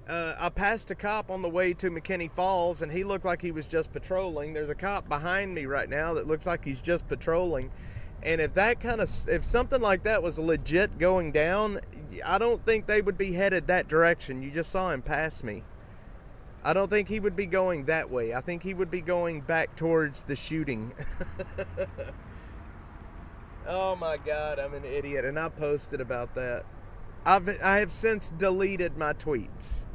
I passed a cop on the way to McKinney Falls, and he looked like he was just patrolling. There's a cop behind me right now that looks like he's just patrolling. And if something like that was legit going down, I don't think they would be headed that direction. You just saw him pass me. I don't think he would be going that way. I think he would be going back towards the shooting. Oh my God, I'm an idiot, and I posted about that. I have since deleted my tweets.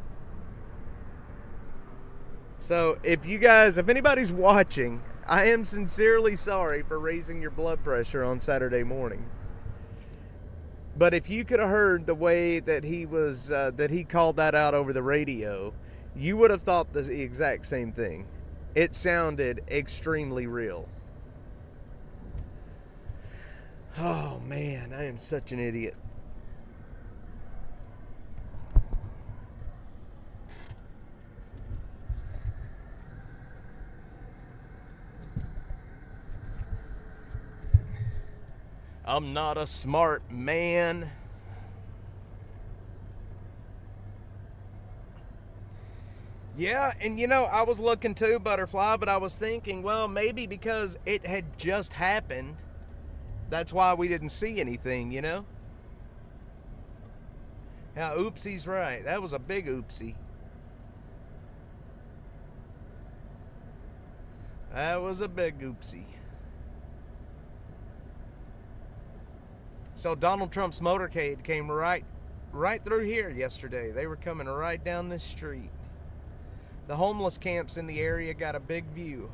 So if anybody's watching, I am sincerely sorry for raising your blood pressure on Saturday morning. But if you could have heard the way that he called that out over the radio, you would have thought the exact same thing. It sounded extremely real. Oh man, I am such an idiot. I'm not a smart man. Yeah, and I was looking too, Butterfly, but I was thinking, well, maybe because it had just happened, that's why we didn't see anything, Yeah, oopsie's right. That was a big oopsie. That was a big oopsie. So Donald Trump's motorcade came right through here yesterday. They were coming right down this street. The homeless camps in the area got a big view.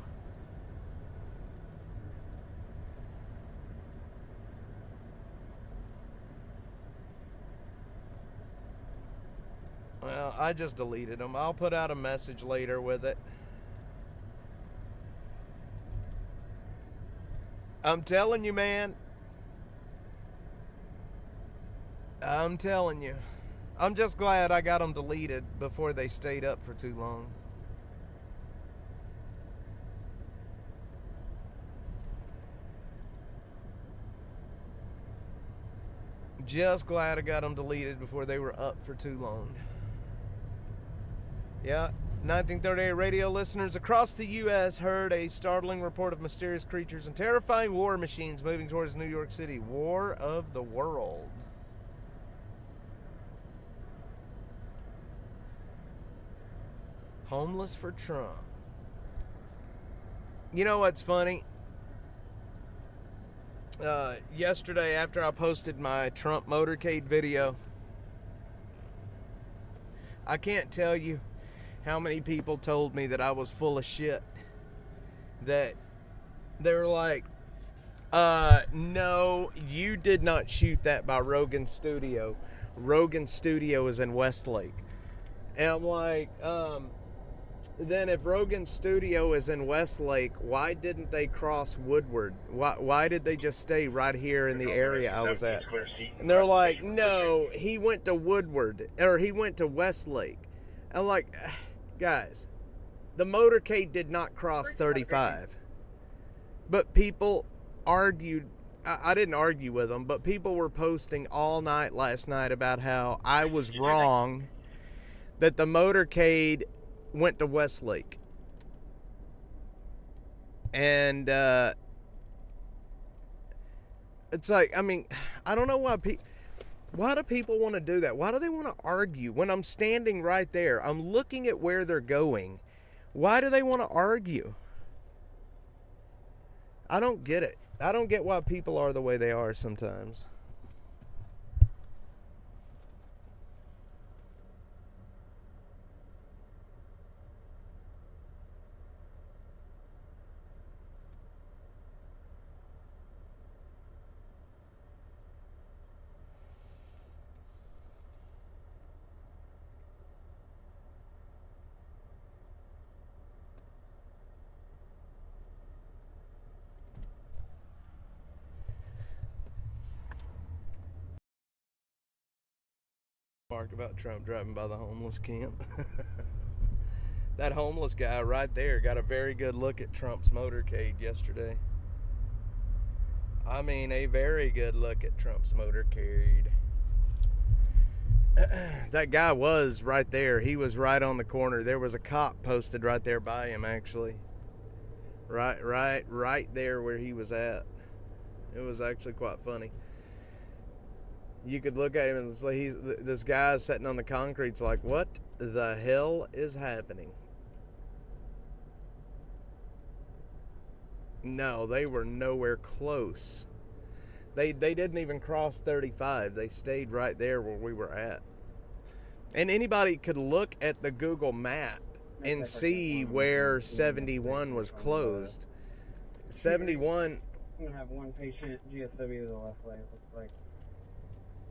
Well, I just deleted them. I'll put out a message later with it. I'm telling you, man. I'm telling you. I'm just glad I got them deleted before they stayed up for too long. Just glad I got them deleted before they were up for too long. Yeah, 1938 radio listeners across the U.S. heard a startling report of mysterious creatures and terrifying war machines moving towards New York City. War of the World. Homeless for Trump. You know what's funny? Yesterday, after I posted my Trump motorcade video, I can't tell you how many people told me that I was full of shit. That they were like, no, you did not shoot that by Rogan's studio. Rogan's studio is in Westlake. And I'm like, then if Rogan's studio is in Westlake, why didn't they cross Woodward? Why did they just stay right here in the area I was at? And they're like, no, he went to Woodward, or he went to Westlake. I'm like, guys, the motorcade did not cross 35. But people argued, I didn't argue with them, but people were posting all night last night about how I was wrong that the motorcade went to Westlake. And it's like, I mean, I don't know why do people want to do that? Why do they want to argue when I'm standing right there? I'm looking at where they're going. Why do they want to argue? I don't get it. I don't get why people are the way they are sometimes. About Trump driving by the homeless camp. That homeless guy right there got a very good look at Trump's motorcade yesterday. I mean, a very good look at Trump's motorcade. That guy was right there. He was right on the corner. There was a cop posted right there by him, actually. Right there where he was at. It was actually quite funny. You could look at him and it's like this guy's sitting on the concrete. It's like, what the hell is happening? No, they were nowhere close. They didn't even cross 35. They stayed right there where we were at. And anybody could look at the Google map and see where 71 was closed. 71. I'm gonna have one patient GSW to the left lane. Looks like.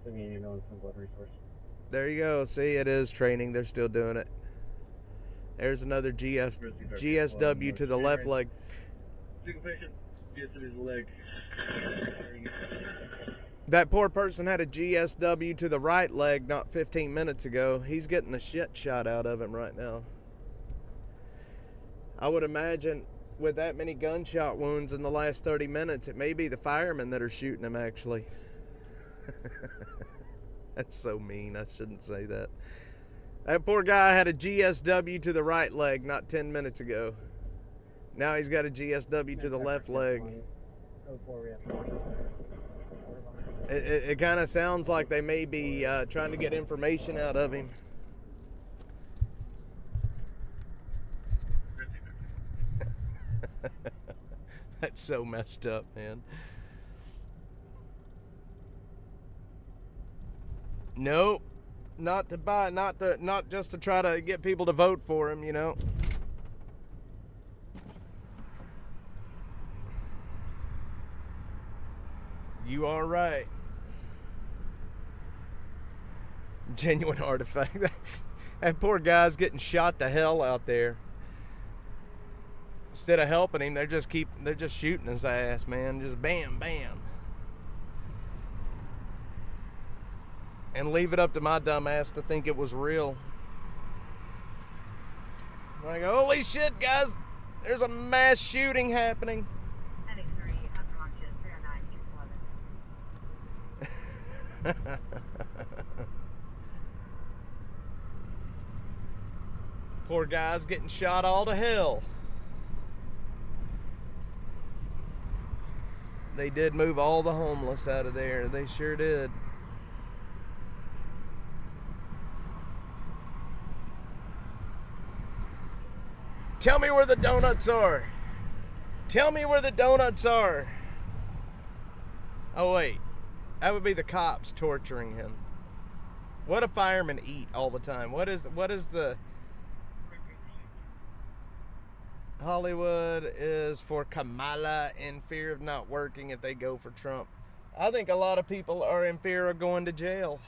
You know, some blood resource. There you go. See, it is training. They're still doing it. There's another GSW to the left leg. Single patient, GSW to the leg. That poor person had a GSW to the right leg not 15 minutes ago. He's getting the shit shot out of him right now. I would imagine with that many gunshot wounds in the last 30 minutes, it may be the firemen that are shooting him, actually. That's so mean. I shouldn't say that. That poor guy had a GSW to the right leg not 10 minutes ago. Now he's got a GSW to the left leg. It kind of sounds like they may be trying to get information out of him. That's so messed up, man. Nope, not just to try to get people to vote for him, you know. You are right. Genuine artifact. That poor guy's getting shot to hell out there. Instead of helping him, they're just shooting his ass, man. Just bam, bam. And leave it up to my dumb ass to think it was real. Like, holy shit, guys, there's a mass shooting happening. Heading 3, unconscious, 309, 211. Poor guy's getting shot all to hell. They did move all the homeless out of there. They sure did. Tell me where the donuts are. Tell me where the donuts are. Oh, wait. That would be the cops torturing him. What do firemen eat all the time? What is the... Hollywood is for Kamala in fear of not working if they go for Trump. I think a lot of people are in fear of going to jail.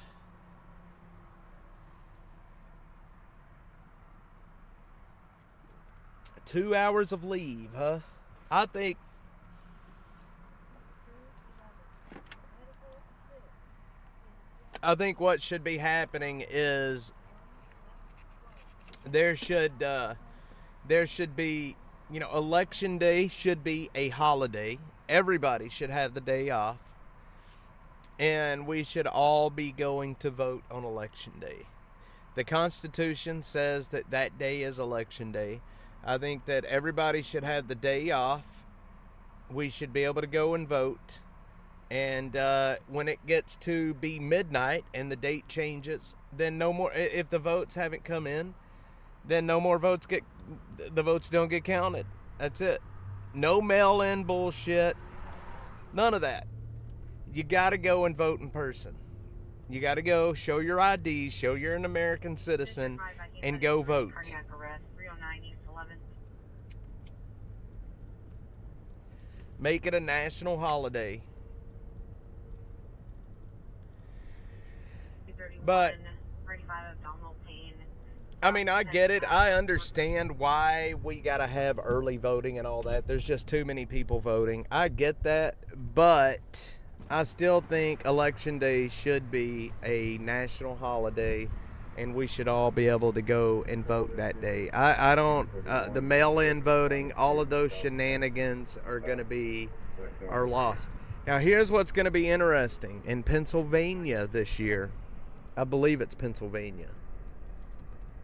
2 hours of leave, huh? I think what should be happening is there should be, election day should be a holiday. Everybody should have the day off. And we should all be going to vote on election day. The Constitution says that that day is election day. I think that everybody should have the day off. We should be able to go and vote. And when it gets to be midnight and the date changes, then no more. If the votes haven't come in, then no more votes the votes don't get counted. That's it. No mail-in bullshit. None of that. You got to go and vote in person. You got to go, show your ID, show you're an American citizen, and go vote. Make it a national holiday. But, I mean, I get it. I understand why we got to have early voting and all that. There's just too many people voting. I get that. But I still think Election Day should be a national holiday, and we should all be able to go and vote that day. I don't, the mail-in voting, all of those shenanigans are lost. Now, here's what's going to be interesting. In Pennsylvania this year, I believe it's Pennsylvania.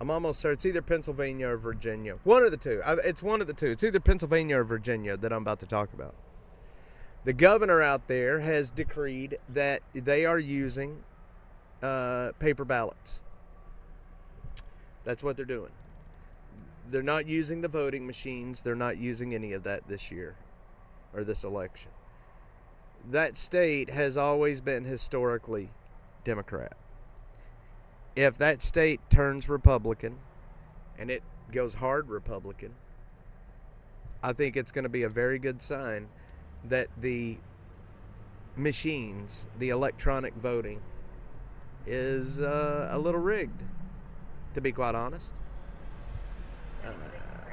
I'm almost certain. It's either Pennsylvania or Virginia. One of the two. It's one of the two. It's either Pennsylvania or Virginia that I'm about to talk about. The governor out there has decreed that they are using paper ballots. That's what they're doing. They're not using the voting machines. They're not using any of that this year or this election. That state has always been historically Democrat. If that state turns Republican, and it goes hard Republican, I think it's going to be a very good sign that the machines, the electronic voting, is a little rigged, to be quite honest.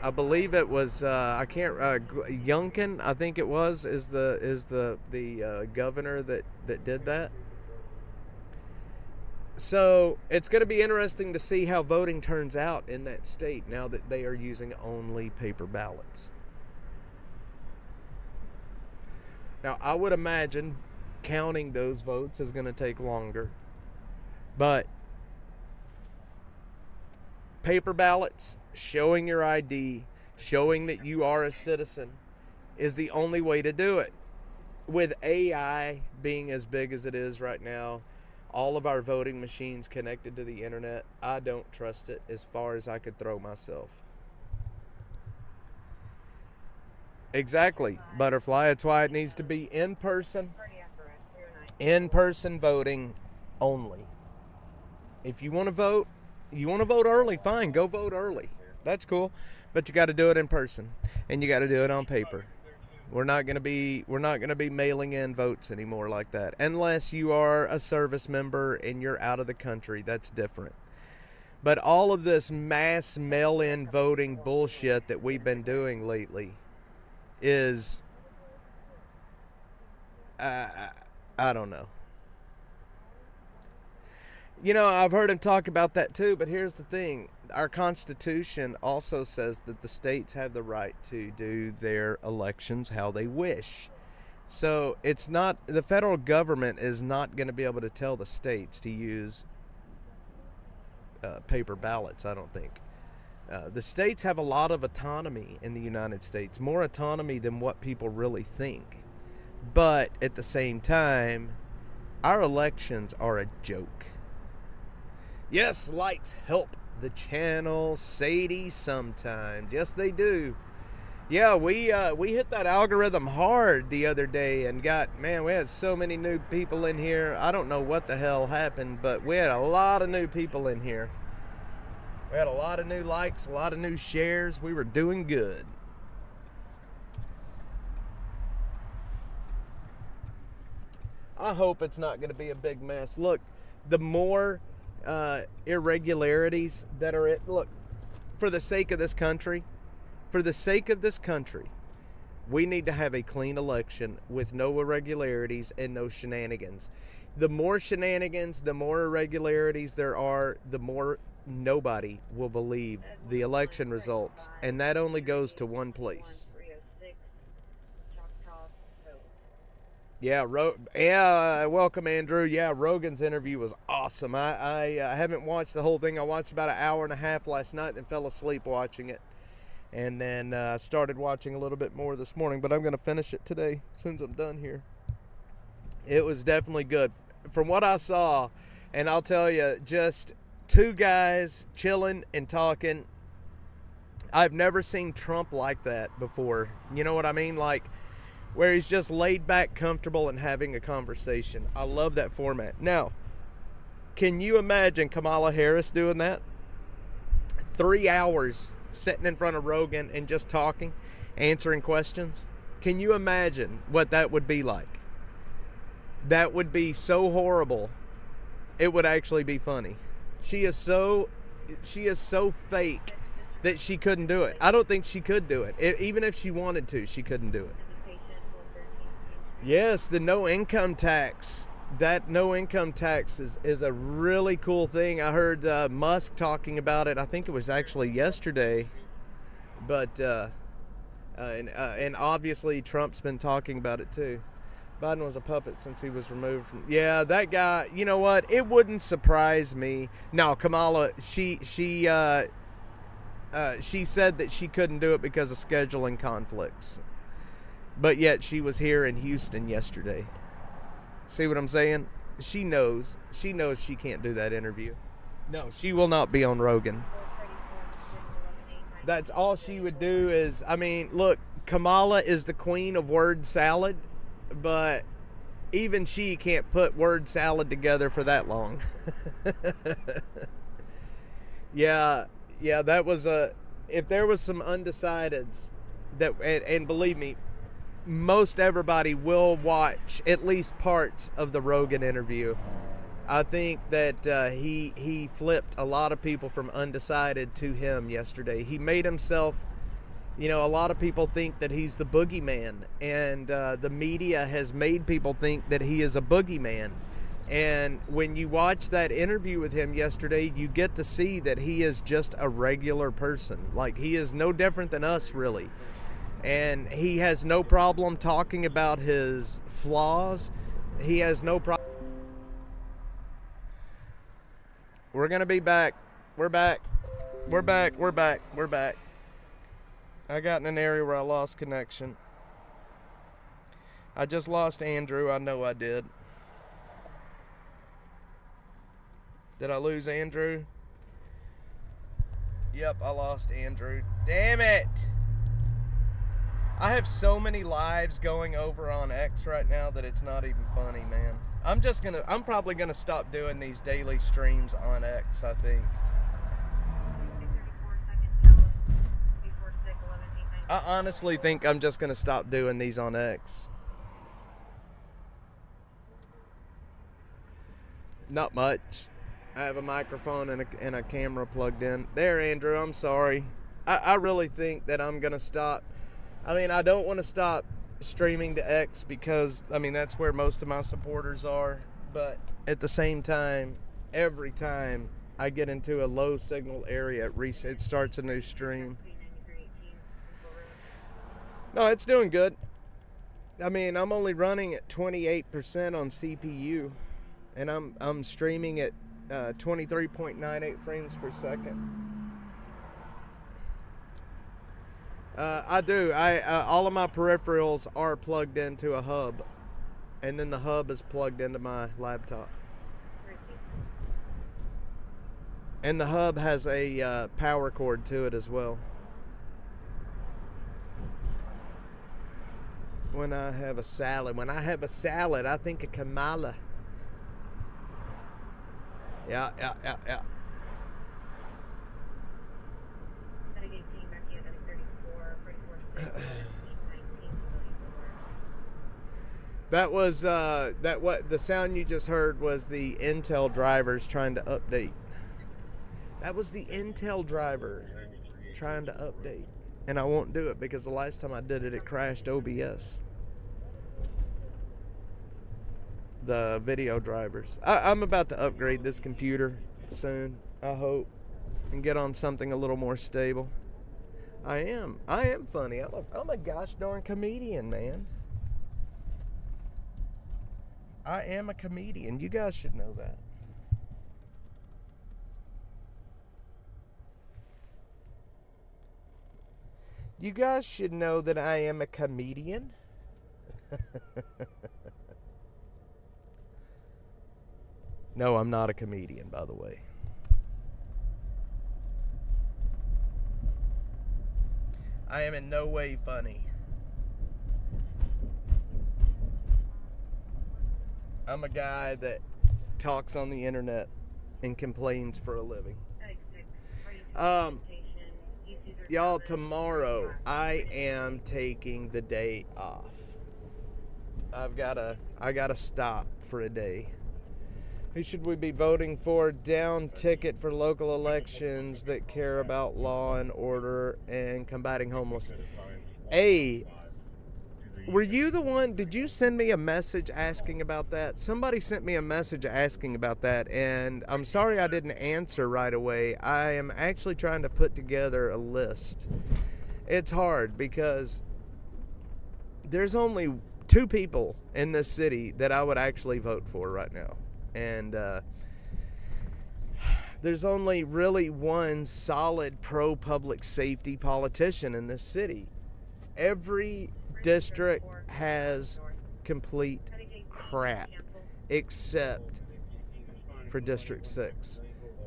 I believe it was Youngkin, I think it was, is the governor that did that. So it's going to be interesting to see how voting turns out in that state now that they are using only paper ballots. Now, I would imagine counting those votes is going to take longer. But paper ballots, showing your ID, showing that you are a citizen, is the only way to do it. With AI being as big as it is right now, all of our voting machines connected to the internet, I don't trust it as far as I could throw myself. Exactly, Butterfly. That's why it needs to be in person. In-person voting only. If you want to vote early, fine, go vote early. That's cool. But you got to do it in person, and you got to do it on paper. We're not going to be mailing in votes anymore like that. Unless you are a service member and you're out of the country, that's different. But all of this mass mail-in voting bullshit that we've been doing lately is I don't know. I've heard him talk about that too, but here's the thing. Our Constitution also says that the states have the right to do their elections how they wish. So it's not, the federal government is not going to be able to tell the states to use paper ballots, I don't think. The states have a lot of autonomy in the United States, more autonomy than what people really think. But at the same time, our elections are a joke. Yes, likes help the channel, Sadie, sometimes. Yes, they do. Yeah, we hit that algorithm hard the other day and we had so many new people in here. I don't know what the hell happened, but we had a lot of new people in here. We had a lot of new likes, a lot of new shares. We were doing good. I hope it's not going to be a big mess. Look, the more irregularities that are look, for the sake of this country, for the sake of this country, we need to have a clean election with no irregularities and no shenanigans. The more shenanigans, the more irregularities there are, the more nobody will believe the election results. And that only goes to one place. Yeah, welcome, Andrew. Yeah, Rogan's interview was awesome. I haven't watched the whole thing. I watched about an hour and a half last night and fell asleep watching it. And then started watching a little bit more this morning, but I'm going to finish it today as soon as I'm done here. It was definitely good. From what I saw, and I'll tell you, just two guys chilling and talking. I've never seen Trump like that before. You know what I mean? Like, where he's just laid back, comfortable, and having a conversation. I love that format. Now, can you imagine Kamala Harris doing that? 3 hours sitting in front of Rogan and just talking, answering questions. Can you imagine what that would be like? That would be so horrible. It would actually be funny. She is so fake that she couldn't do it. I don't think she could do it. Even if she wanted to, she couldn't do it. Yes, the no income tax. That no income tax is a really cool thing. I heard Musk talking about it. I think it was actually yesterday. But and obviously Trump's been talking about it too. Biden was a puppet since he was removed from. Yeah, that guy. You know what? It wouldn't surprise me. No, Kamala. She said that she couldn't do it because of scheduling conflicts. But yet she was here in Houston yesterday. See what I'm saying? She knows. She knows she can't do that interview. No, she will not be on Rogan. That's all she would do is, I mean, look, Kamala is the queen of word salad, but even she can't put word salad together for that long. Yeah, that was if there was some undecideds that, and believe me, most everybody will watch at least parts of the Rogan interview. I think that he flipped a lot of people from undecided to him yesterday. He made himself, you know, a lot of people think that he's the boogeyman, and the media has made people think that he is a boogeyman. And when you watch that interview with him yesterday, you get to see that he is just a regular person. Like, he is no different than us, really. And he has no problem talking about his flaws. He has no problem. We're going to be back. We're back. I got in an area where I lost connection. I just lost Andrew. I know I did. Did I lose Andrew? Yep, I lost Andrew. Damn it! I have so many lives going over on X right now that it's not even funny, man. I'm probably gonna stop doing these daily streams on X, I think. I honestly think I'm just gonna stop doing these on X. Not much. I have a microphone and a camera plugged in. There, Andrew, I'm sorry. I really think that I'm gonna stop. I mean, I don't want to stop streaming to X because, I mean, that's where most of my supporters are. But at the same time, every time I get into a low signal area, it starts a new stream. No, it's doing good. I mean, I'm only running at 28% on CPU, and I'm streaming at 23.98 frames per second. I do. All of my peripherals are plugged into a hub, and then the hub is plugged into my laptop. And the hub has a power cord to it as well. When I have a salad, I think of Kamala. Yeah. That was what the sound you just heard was the Intel drivers trying to update. That was the Intel driver trying to update. and I won't do it because the last time I did it, it crashed OBS. The video drivers. I'm about to upgrade this computer soon, I hope, and get on something a little more stable. I am funny. I'm a gosh darn comedian, man. I am a comedian. You guys should know that. You guys should know that I am a comedian. No, I'm not a comedian, by the way. I am in no way funny. I'm a guy that talks on the internet and complains for a living. Y'all, tomorrow I am taking the day off. I gotta stop for a day. Who should we be voting for? Down ticket for local elections that care about law and order and combating homelessness. Hey, were you the one? Did you send me a message asking about that? Somebody sent me a message asking about that, and I'm sorry I didn't answer right away. I am actually trying to put together a list. It's hard because there's only 2 people in this city that I would actually vote for right now. And there's only really one solid pro-public safety politician in this city. Every district has complete crap except for District 6.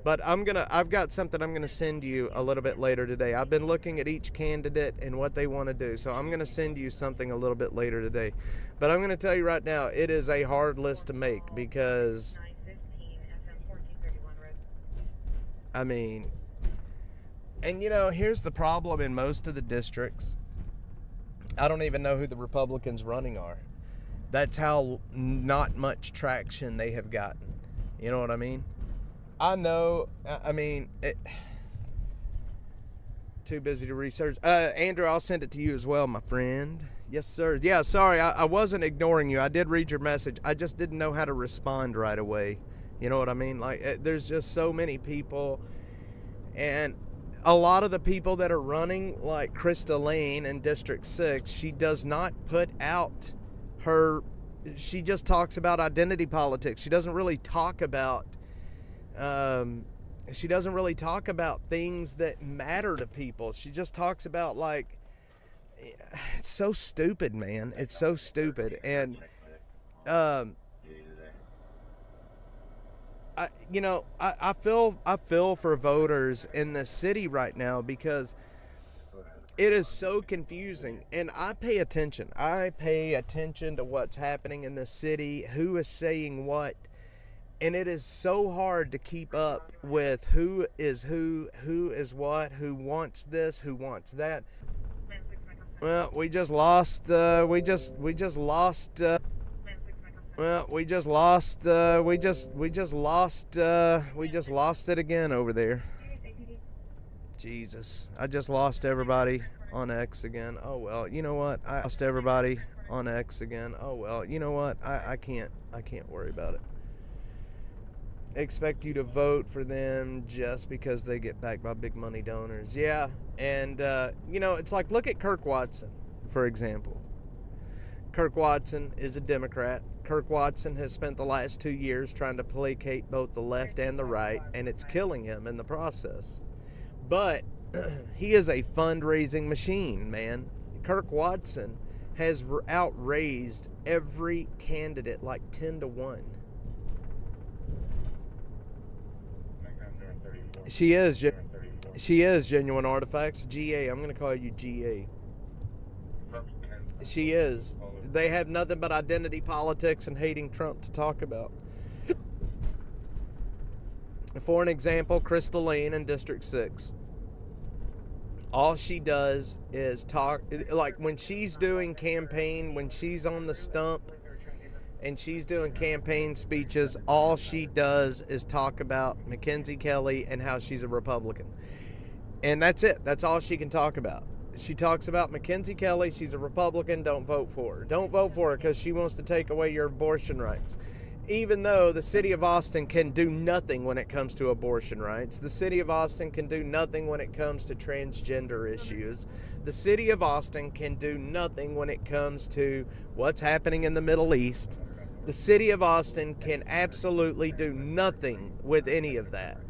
But I've got something I'm gonna send you a little bit later today. I've been looking at each candidate and what they want to do, so I'm gonna send you something a little bit later today. But I'm gonna tell you right now, it is a hard list to make because, I mean, and you know, here's the problem in most of the districts. I don't even know who the Republicans running are. That's how not much traction they have gotten. You know what I mean? I know, I mean, too busy to research. Andrew, I'll send it to you as well, my friend. Yes, sir. Yeah, sorry, I wasn't ignoring you. I did read your message. I just didn't know how to respond right away. You know what I mean? Like, there's just so many people, and a lot of the people that are running, like Krista Lane in District 6, she does not put out she just talks about identity politics. She doesn't really talk about things that matter to people. She just talks about, like, it's so stupid, man. It's so stupid. And I feel for voters in the city right now because it is so confusing, and I pay attention. I pay attention to what's happening in the city, who is saying what, and it is so hard to keep up with who is what, who wants this, who wants that. Well, we just lost it again over there. Jesus, I just lost everybody on X again. Oh well, you know what? I lost everybody on X again. Oh well, you know what? I can't worry about it. Expect you to vote for them just because they get backed by big money donors. Yeah, and it's like, look at Kirk Watson, for example. Kirk Watson is a Democrat. Kirk Watson has spent the last 2 years trying to placate both the left and the right, and it's killing him in the process. But he is a fundraising machine, man. Kirk Watson has outraised every candidate like 10-1. She is Genuine Artifacts. GA. I'm going to call you GA. She is. They have nothing but identity politics and hating Trump to talk about. For an example, Krista Lane in District 6. All she does is talk, like when she's doing campaign, when she's on the stump and she's doing campaign speeches, all she does is talk about Mackenzie Kelly and how she's a Republican. And that's it. That's all she can talk about. She talks about Mackenzie Kelly. She's a Republican. Don't vote for her. Don't vote for her because she wants to take away your abortion rights. Even though the city of Austin can do nothing when it comes to abortion rights, the city of Austin can do nothing when it comes to transgender issues, the city of Austin can do nothing when it comes to what's happening in the Middle East. The city of Austin can absolutely do nothing with any of that.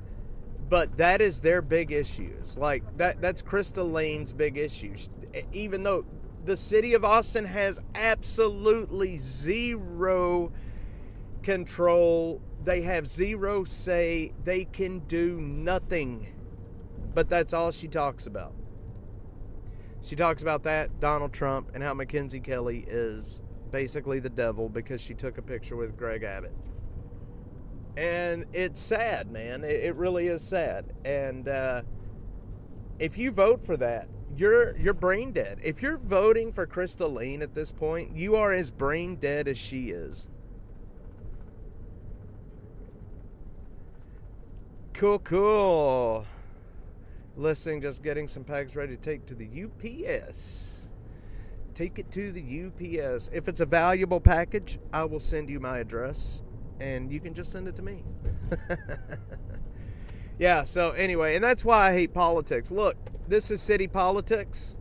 But that is their big issues. Like, that's Krista Lane's big issues. Even though the city of Austin has absolutely zero control, they have zero say, they can do nothing. But that's all she talks about. She talks about that, Donald Trump, and how Mackenzie Kelly is basically the devil because she took a picture with Greg Abbott. And it's sad, man. It really is sad. And if you vote for that, you're brain dead. If you're voting for Krista Lane at this point, you are as brain dead as she is. Cool. Listening, just getting some packs ready to take to the UPS. Take it to the UPS. If it's a valuable package, I will send you my address, and you can just send it to me. Yeah, so anyway, and that's why I hate politics. Look, this is city politics.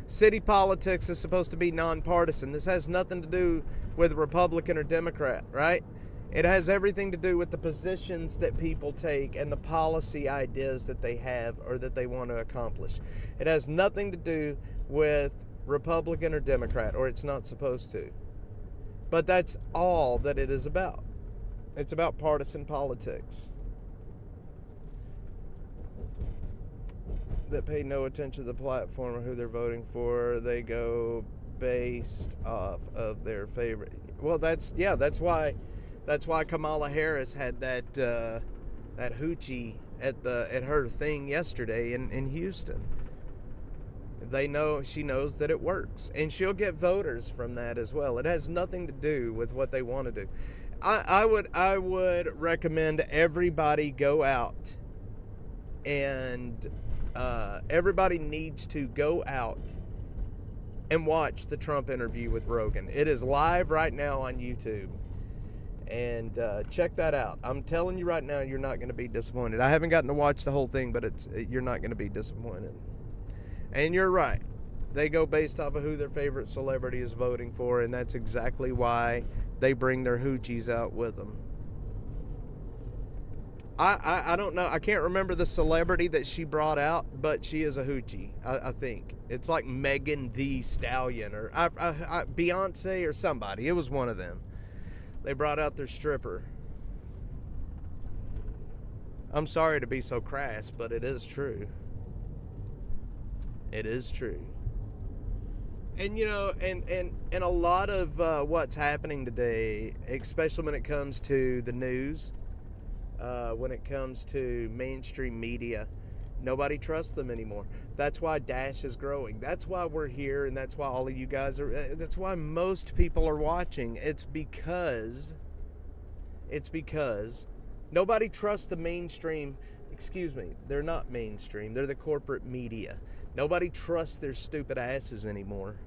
City politics is supposed to be nonpartisan. This has nothing to do with Republican or Democrat, right? It has everything to do with the positions that people take and the policy ideas that they have or that they want to accomplish. It has nothing to do with Republican or Democrat, or it's not supposed to. But that's all that it is about. It's about partisan politics that pay no attention to the platform or who they're voting for. They go based off of their favorite. Well, that's why Kamala Harris had that hoochie at her thing yesterday in Houston. She knows that it works, and she'll get voters from that as well. It has nothing to do with what they want to do. I would recommend everybody go out, and everybody needs to go out and watch the Trump interview with Rogan. It is live right now on YouTube. And check that out. I'm telling you right now, you're not going to be disappointed. I haven't gotten to watch the whole thing, but you're not going to be disappointed. And you're right. They go based off of who their favorite celebrity is voting for, and that's exactly why they bring their hoochies out with them. I don't know. I can't remember the celebrity that she brought out, but she is a hoochie, I think. It's like Megan Thee Stallion or Beyonce or somebody. It was one of them. They brought out their stripper. I'm sorry to be so crass, but it is true. It is true. And, you know, and a lot of what's happening today, especially when it comes to the news, when it comes to mainstream media, nobody trusts them anymore. That's why Dash is growing. That's why we're here, and that's why all of you guys are. That's why most people are watching. It's because nobody trusts the mainstream. Excuse me, they're not mainstream. They're the corporate media. Nobody trusts their stupid asses anymore.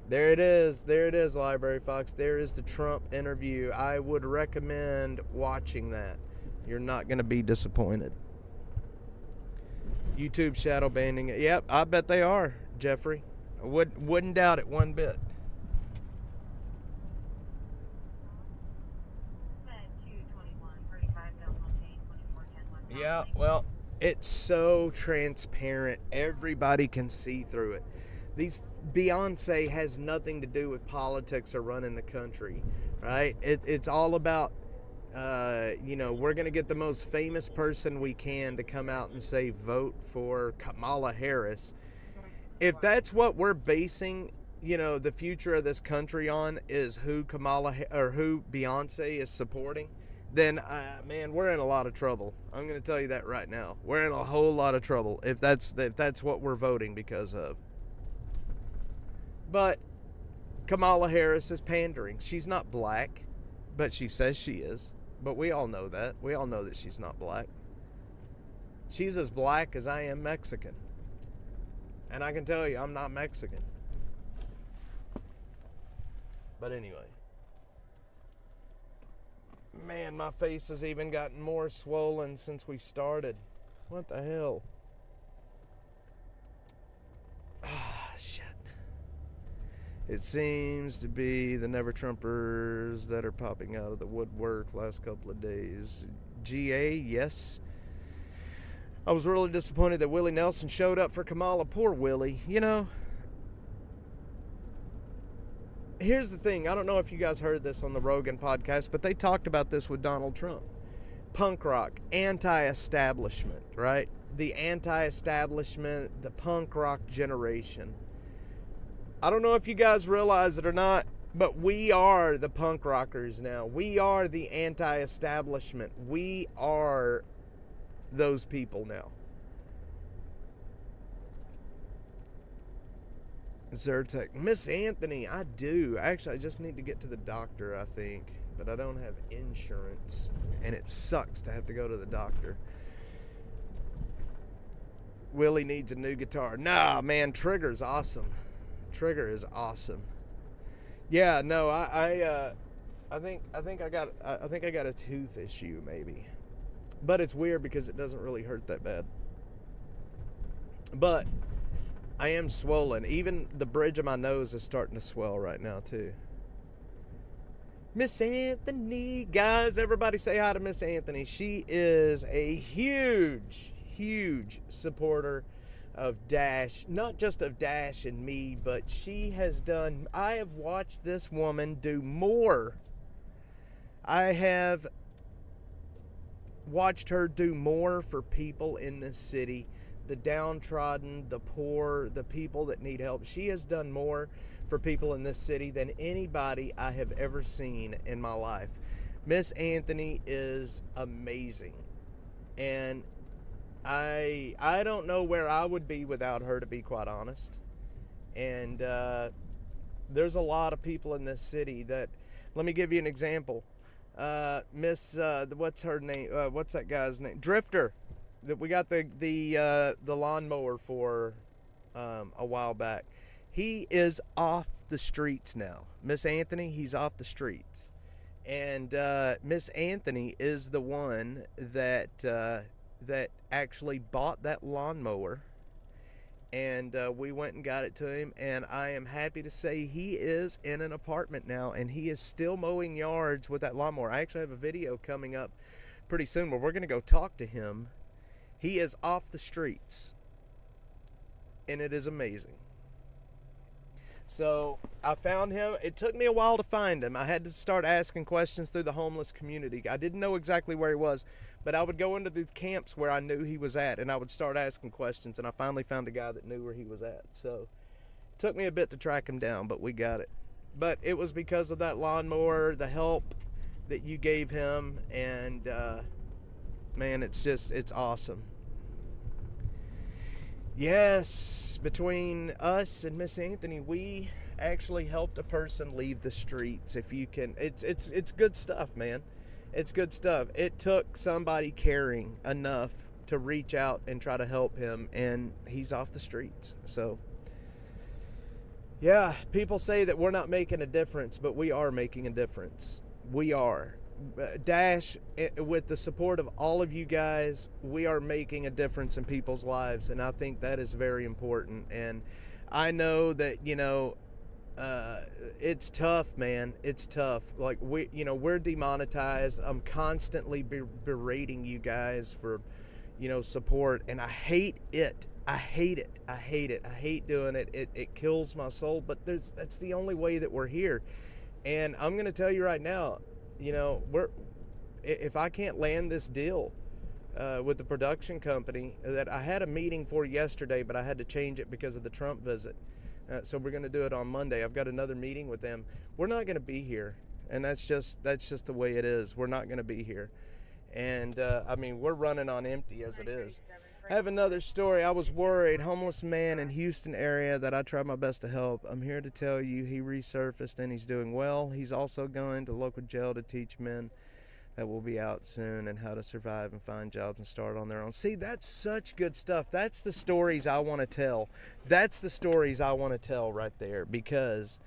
There it is. There it is, Library Fox. There is the Trump interview. I would recommend watching that. You're not going to be disappointed. YouTube shadow banning it. Yep, I bet they are, Jeffrey. I wouldn't doubt it one bit. Yeah, well, it's so transparent. Everybody can see through it. Beyonce has nothing to do with politics or running the country, right? It's all about, we're going to get the most famous person we can to come out and say, vote for Kamala Harris. If that's what we're basing, the future of this country on is who who Beyonce is supporting, then, man, we're in a lot of trouble. I'm going to tell you that right now. We're in a whole lot of trouble if that's what we're voting because of. But Kamala Harris is pandering. She's not black, but she says she is. But we all know that. We all know that she's not black. She's as black as I am Mexican. And I can tell you, I'm not Mexican. But anyway. Man, my face has even gotten more swollen since we started. What the hell? Ah, shit. It seems to be the Never Trumpers that are popping out of the woodwork last couple of days. GA, yes. I was really disappointed that Willie Nelson showed up for Kamala. Poor Willie. You know, here's the thing. I don't know if you guys heard this on the Rogan podcast, but they talked about this with Donald Trump. Punk rock, anti-establishment, right? The anti-establishment, the punk rock generation. I don't know if you guys realize it or not, but we are the punk rockers now. We are the anti-establishment. We are those people now. Zyrtec. Miss Anthony, I do. Actually, I just need to get to the doctor, I think. But I don't have insurance. And it sucks to have to go to the doctor. Willie needs a new guitar. Nah, man, Trigger's awesome. Trigger is awesome. Yeah, no, I think I got a tooth issue maybe. But it's weird because it doesn't really hurt that bad. But I am swollen. Even the bridge of my nose is starting to swell right now too. Miss Anthony, guys, everybody say hi to Miss Anthony. She is a huge supporter of Dash, not just of Dash and me, but she has done, I have watched this woman do more. I have watched her do more for people in this city, the downtrodden, the poor, the people that need help. She has done more for people in this city than anybody I have ever seen in my life. Miss Anthony is amazing. And I don't know where I would be without her, to be quite honest. And there's a lot of people in this city that, let me give you an example. What's her name? What's that guy's name? Drifter. That we got the lawnmower for a while back. He is off the streets now. Miss Anthony, he's off the streets. And Miss Anthony is the one that actually bought that lawnmower, and we went and got it to him, and I am happy to say he is in an apartment now, and he is still mowing yards with that lawnmower. I actually have a video coming up pretty soon where we're going to go talk to him. He is off the streets, and it is amazing. So I found him. It took me a while to find him. I had to start asking questions through the homeless community. I didn't know exactly where he was, but I would go into these camps where I knew he was at, and I would start asking questions, and I finally found a guy that knew where he was at. So it took me a bit to track him down, but we got it. But it was because of that lawnmower, the help that you gave him, and man, it's awesome. Yes, between us and Miss Anthony, we actually helped a person leave the streets. If you can, it's good stuff, man. It's good stuff. It took somebody caring enough to reach out and try to help him, and he's off the streets. So, yeah, people say that we're not making a difference, but we are making a difference. We are. Dash, with the support of all of you guys, we are making a difference in people's lives, and I think that is very important. And I know that, it's tough, man. It's tough. Like, we're demonetized. I'm constantly berating you guys for, support, and I hate it. I hate it. I hate doing it. It kills my soul, but that's the only way that we're here. And I'm going to tell you right now, if I can't land this deal with the production company that I had a meeting for yesterday, but I had to change it because of the Trump visit. So we're going to do it on Monday. I've got another meeting with them. We're not going to be here, and that's just the way it is. We're not going to be here, and we're running on empty as it is. I have another story. I was worried. Homeless man in Houston area that I tried my best to help. I'm here to tell you he resurfaced and he's doing well. He's also going to local jail to teach men that will be out soon, and how to survive and find jobs and start on their own. See, that's such good stuff. That's the stories I want to tell. That's the stories I want to tell right there, because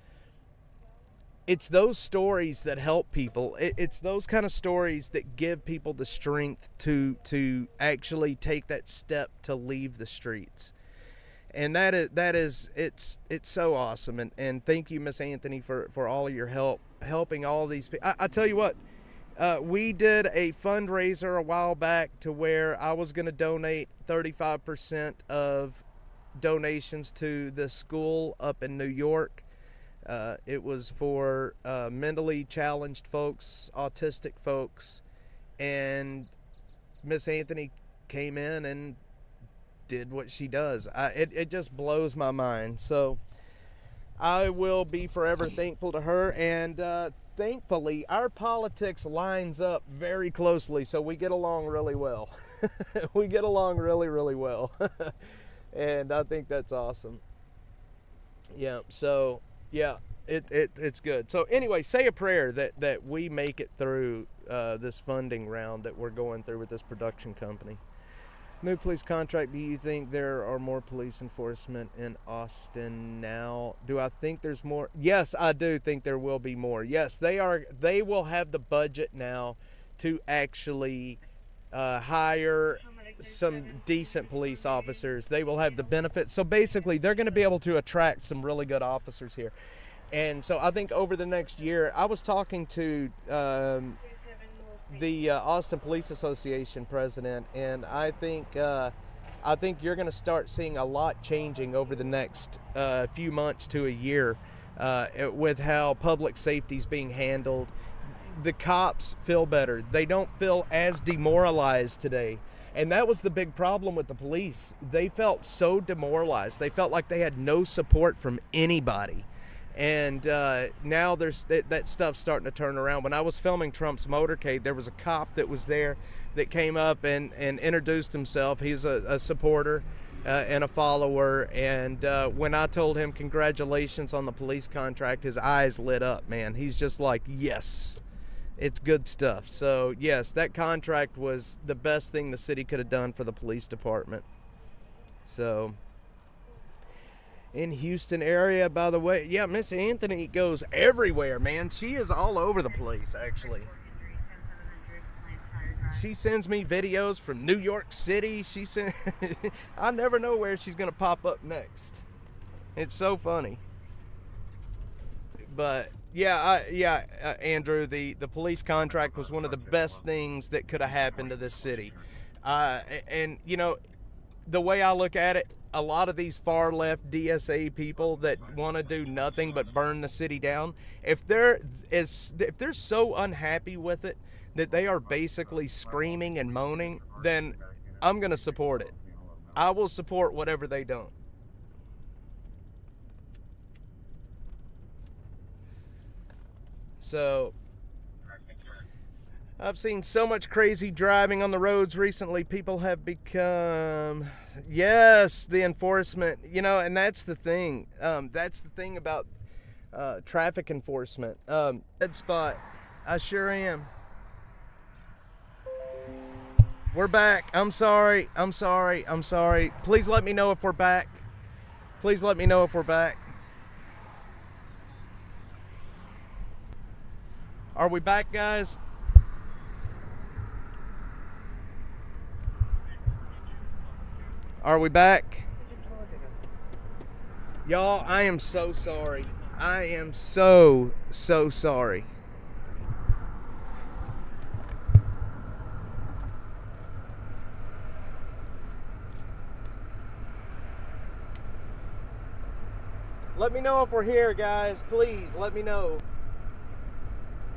it's those stories that help people. It's those kind of stories that give people the strength to actually take that step to leave the streets. And it's so awesome. And thank you, Miss Anthony, for all of your helping all these people. I tell you what, we did a fundraiser a while back to where I was going to donate 35% of donations to the school up in New York. It was for mentally challenged folks, autistic folks, and Miss Anthony came in and did what she does. It just blows my mind. So I will be forever thankful to her, and thankfully our politics lines up very closely, so we get along really well. We get along really, really well. And I think that's awesome. Yeah, so yeah, it's good. So anyway, say a prayer that we make it through this funding round that we're going through with this production company. New police contract. Do you think there are more police enforcement in Austin now? Do I think there's more? Yes, I do think there will be more. Yes, they will have the budget now to actually hire some decent police officers. They will have the benefits. So basically, they're going to be able to attract some really good officers here. And so I think over the next year, I was talking to the Austin Police Association president, and I think you're going to start seeing a lot changing over the next few months to a year with how public safety is being handled. The cops feel better. They don't feel as demoralized today. And that was the big problem with the police. They felt so demoralized. They felt like they had no support from anybody. And now there's that stuff's starting to turn around. When I was filming Trump's motorcade, there was a cop that was there that came up and introduced himself. He's a supporter and a follower. And when I told him congratulations on the police contract, his eyes lit up, man. He's just like, yes, it's good stuff. So, yes, that contract was the best thing the city could have done for the police department. So, in Houston area, by the way, yeah, Miss Anthony goes everywhere, man. She is all over the place, actually. She sends me videos from New York City. I never know where she's going to pop up next. It's so funny. But Andrew, the police contract was one of the best things that could have happened to this city. And you know, the way I look at it, a lot of these far left DSA people that want to do nothing but burn the city down, if they're so unhappy with it that they are basically screaming and moaning, then I'm going to support it. I will support whatever they don't. So I've seen so much crazy driving on the roads recently. People have become, yes, the enforcement, you know, and that's the thing. That's the thing about traffic enforcement. Dead spot. I sure am. We're back. I'm sorry. Please let me know if we're back. Are we back, guys? Are we back? Y'all, I am so sorry. I am so sorry. Let me know if we're here, guys. Please, let me know.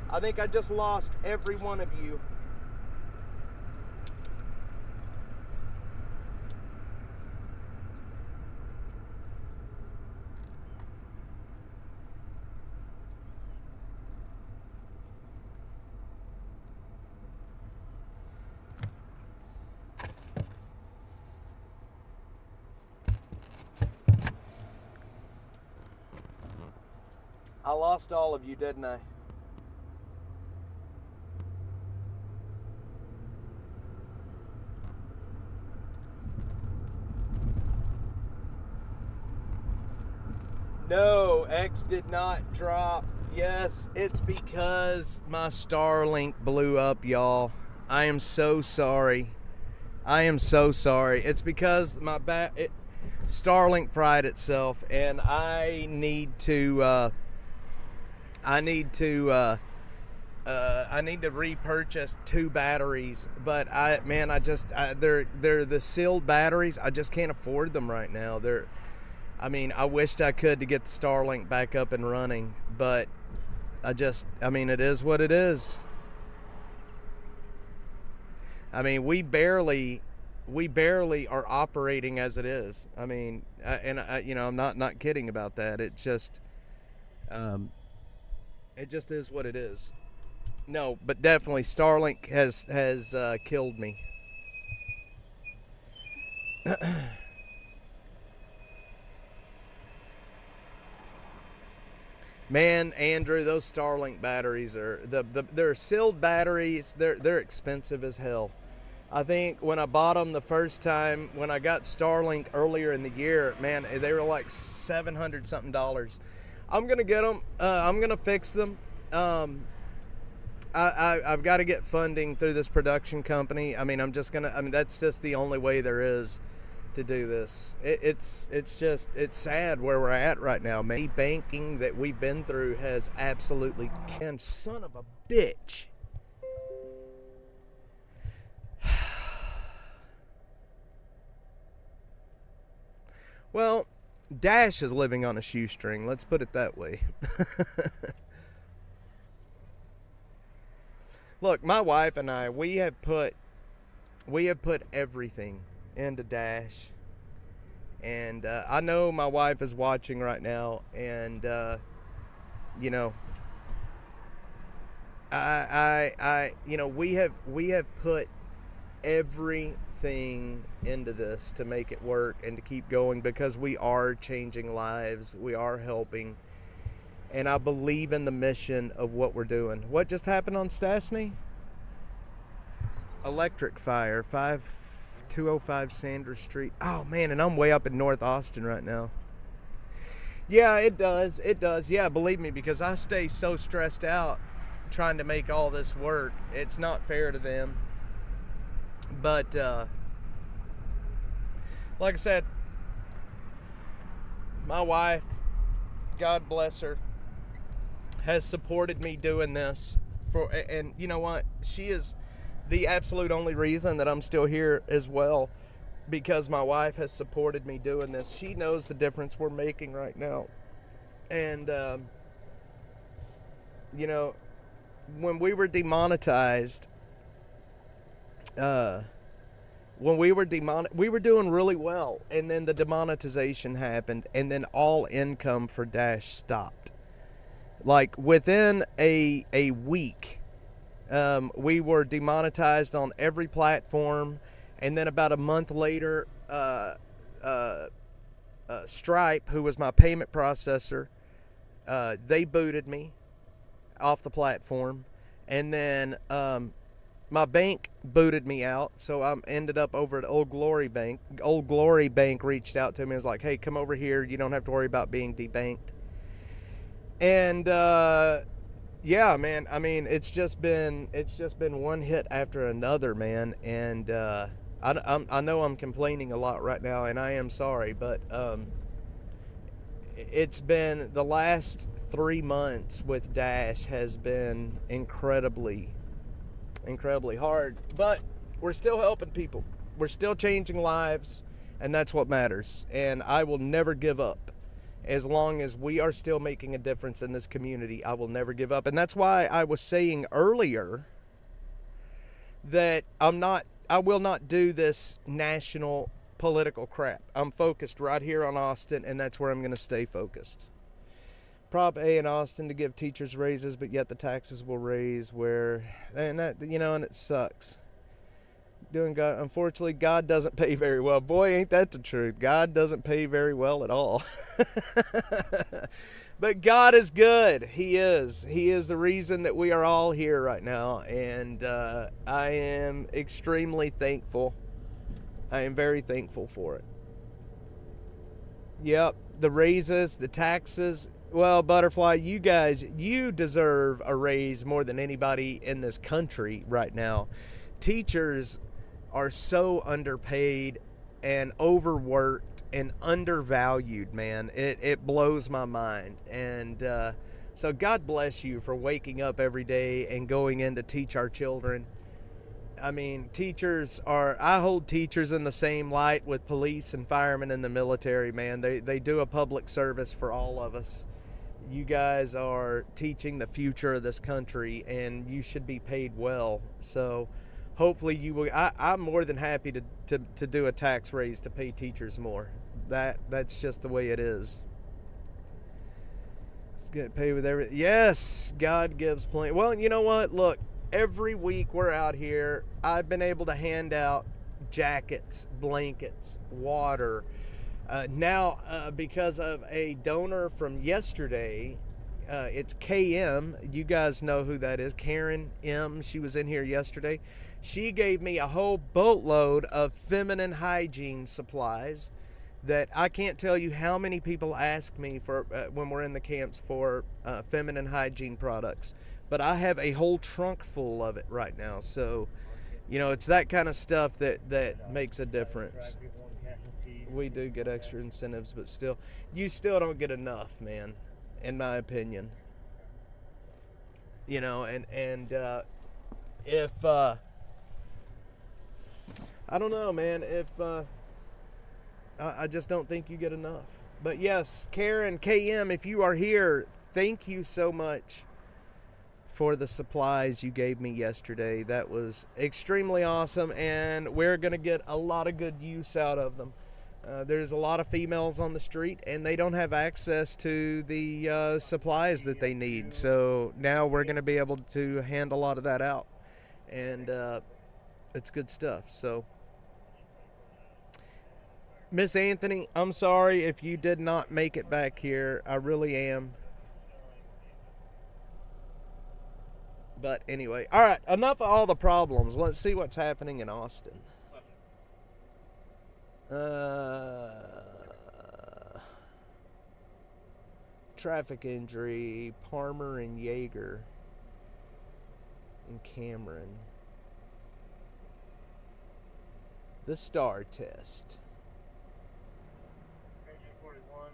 I think I just lost every one of you. I lost all of you, didn't I? No, X did not drop. Yes, it's because my Starlink blew up, y'all. I am so sorry. I am so sorry. It's because my Starlink fried itself, and I need to repurchase 2 batteries. But they're the sealed batteries. I just can't afford them right now. I wished I could to get the Starlink back up and running, but it is what it is. We barely are operating as it is. I'm not kidding about that. It just is what it is. No, but definitely Starlink has killed me. Man, Andrew, those Starlink batteries are they're sealed batteries. They're expensive as hell. I think when I bought them the first time, when I got Starlink earlier in the year, man, they were like $700 something. I'm gonna get them. I'm gonna fix them. I've got to get funding through this production company. That's just the only way there is to do this. It's sad where we're at right now, man. The banking that we've been through has absolutely and son of a bitch. Well, Dash is living on a shoestring, let's put it that way. Look, my wife and I, we have put everything into Dash, and I know my wife is watching right now, and we have put everything into this to make it work and to keep going, because we are changing lives, we are helping, and I believe in the mission of what we're doing. What just happened on Stastny? Electric fire, 205 Sanders Street. Oh man, and I'm way up in North Austin right now. Yeah, it does. Yeah, believe me, because I stay so stressed out trying to make all this work. It's not fair to them. But like I said, my wife, God bless her, has supported me doing this and you know what? She is the absolute only reason that I'm still here as well, because my wife has supported me doing this. She knows the difference we're making right now. And when we were demonetized, we were doing really well, and then the demonetization happened, and then all income for Dash stopped. Like within a week, we were demonetized on every platform, and then about a month later, Stripe, who was my payment processor, they booted me off the platform, and then my bank booted me out, so I ended up over at Old Glory Bank. Old Glory Bank reached out to me and was like, hey, come over here, you don't have to worry about being debanked. And yeah, man, it's just been one hit after another, man. And I know I'm complaining a lot right now, and I am sorry, but it's been the last 3 months with Dash has been incredibly hard, but we're still helping people. We're still changing lives, and that's what matters. And I will never give up. As long as we are still making a difference in this community, I will never give up. And that's why I was saying earlier that I will not do this national political crap. I'm focused right here on Austin, and that's where I'm going to stay focused. Prop A in Austin to give teachers raises, but yet the taxes will raise and it sucks. Unfortunately, God doesn't pay very well. Boy, ain't that the truth. God doesn't pay very well at all. But God is good. He is. He is the reason that we are all here right now, and I am extremely thankful. I am very thankful for it. Yep, the raises, the taxes. Well, Butterfly, you guys, you deserve a raise more than anybody in this country right now. Teachers are so underpaid and overworked and undervalued, man. It blows my mind. And so God bless you for waking up every day and going in to teach our children. I mean, I hold teachers in the same light with police and firemen in the military, man. They do a public service for all of us. You guys are teaching the future of this country, and you should be paid well. So hopefully you will. I'm more than happy to do a tax raise to pay teachers more. That's just the way it is. Let's get paid with everything. Yes, God gives plenty. Well, you know what? Look, every week we're out here, I've been able to hand out jackets, blankets, water. Now, because of a donor from yesterday, it's KM. You guys know who that is. Karen M. She was in here yesterday. She gave me a whole boatload of feminine hygiene supplies that I can't tell you how many people ask me for when we're in the camps for feminine hygiene products. But I have a whole trunk full of it right now. So, you know, it's that kind of stuff that makes a difference. We do get extra incentives, but still, you still don't get enough, man, in my opinion. You know, and if I don't know, man, if I just don't think you get enough. But yes, Karen, KM, if you are here, thank you so much for the supplies you gave me yesterday. That was extremely awesome, and we're going to get a lot of good use out of them. There's a lot of females on the street, and they don't have access to the supplies that they need. So now we're going to be able to hand a lot of that out, and it's good stuff. So, Miss Anthony, I'm sorry if you did not make it back here. I really am. But anyway, all right, enough of all the problems. Let's see what's happening in Austin. Traffic injury, Palmer and Yeager and Cameron. The STAR test. Engine 41,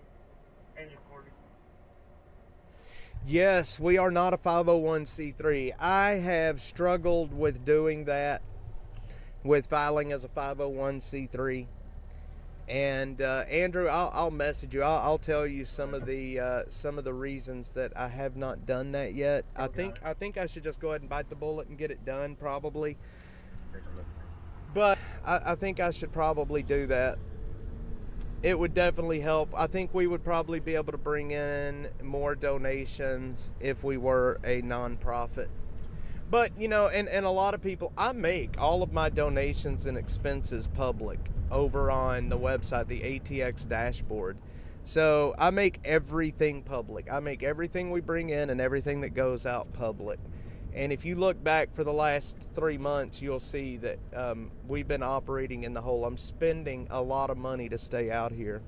engine 40. Yes, we are not a 501c3. I have struggled with doing that, with filing as a 501c3. And Andrew, I'll message you. I'll tell you some of the reasons that I have not done that yet. Okay. I think I should just go ahead and bite the bullet and get it done, probably. But I think I should probably do that. It would definitely help. I think we would probably be able to bring in more donations if we were a nonprofit. But, you know, and a lot of people, I make all of my donations and expenses public over on the website, the ATX dashboard. So I make everything public. I make everything we bring in and everything that goes out public. And if you look back for the last 3 months, you'll see that we've been operating in the hole. I'm spending a lot of money to stay out here.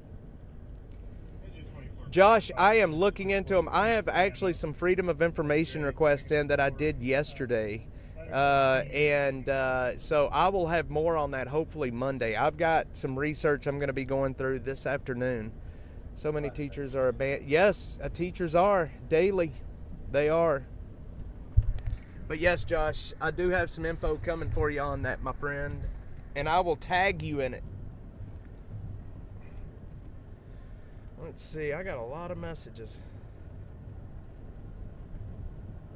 Josh, I am looking into them. I have actually some Freedom of Information requests in that I did yesterday. So I will have more on that hopefully Monday. I've got some research I'm going to be going through this afternoon. So many teachers are abandoned. Yes, teachers are daily. They are. But yes, Josh, I do have some info coming for you on that, my friend. And I will tag you in it. Let's see, I got a lot of messages.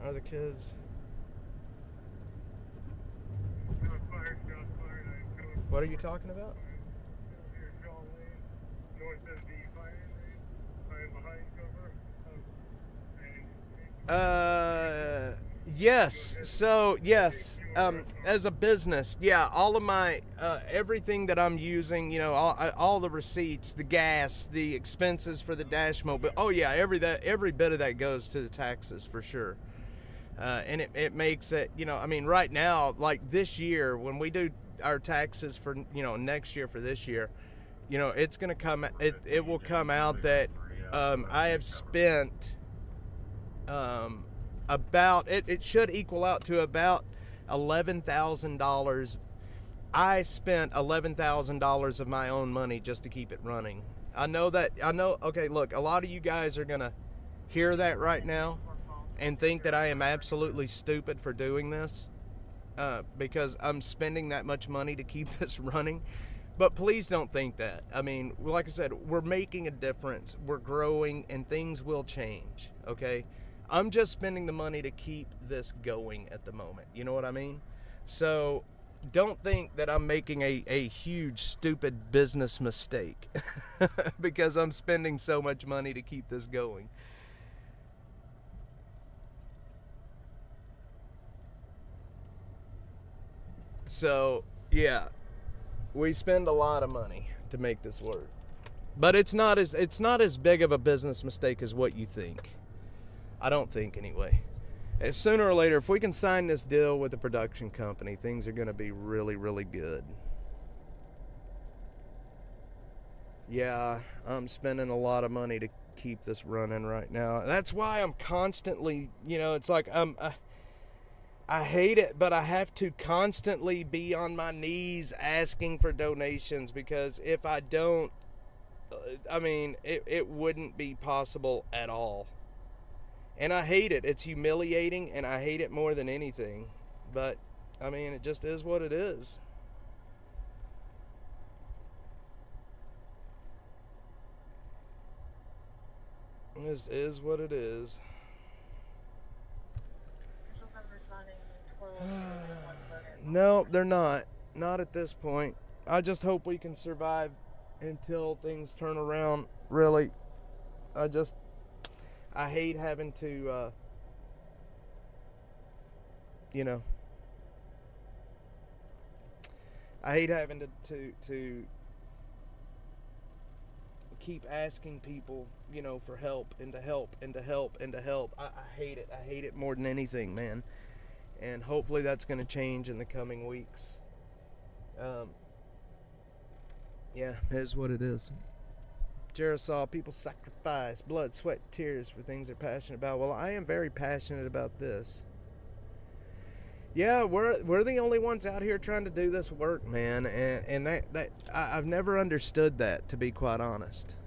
Are the kids... What are you talking about? Yes. So, yes. As a business, yeah, all of my, everything that I'm using, you know, all the receipts, the gas, the expenses for the dash mobile. Oh yeah, every bit of that goes to the taxes for sure. And it makes it, you know, I mean, right now, like this year, when we do our taxes for, you know, next year for this year, you know, it's going to come, it will come out that I have spent about, it should equal out to about $11,000. I spent $11,000 of my own money just to keep it running. I know, okay, look, a lot of you guys are going to hear that right now and think that I am absolutely stupid for doing this because I'm spending that much money to keep this running. But please don't think that. I mean, like I said, we're making a difference. We're growing and things will change, okay? I'm just spending the money to keep this going at the moment. You know what I mean? So don't think that I'm making a huge, stupid business mistake because I'm spending so much money to keep this going. So, yeah, we spend a lot of money to make this work. But it's not as big of a business mistake as what you think. I don't think, anyway. Sooner or later, if we can sign this deal with the production company, things are going to be really, really good. Yeah, I'm spending a lot of money to keep this running right now. That's why I'm constantly, you know, it's like I hate it, but I have to constantly be on my knees asking for donations, because if I don't, I mean, it wouldn't be possible at all. And I hate it. It's humiliating, and I hate it more than anything. But, I mean, it just is what it is. This is what it is. No, they're not. Not at this point. I just hope we can survive until things turn around. Really, I hate having to, you know, I hate having to keep asking people, you know, for help and to help and to help and to help. I hate it. I hate it more than anything, man. And hopefully that's going to change in the coming weeks. Yeah, it is what it is. Jarosaw, people sacrifice blood, sweat, tears for things they're passionate about. Well, I am very passionate about this. Yeah, we're the only ones out here trying to do this work, man, and that I've never understood that, to be quite honest.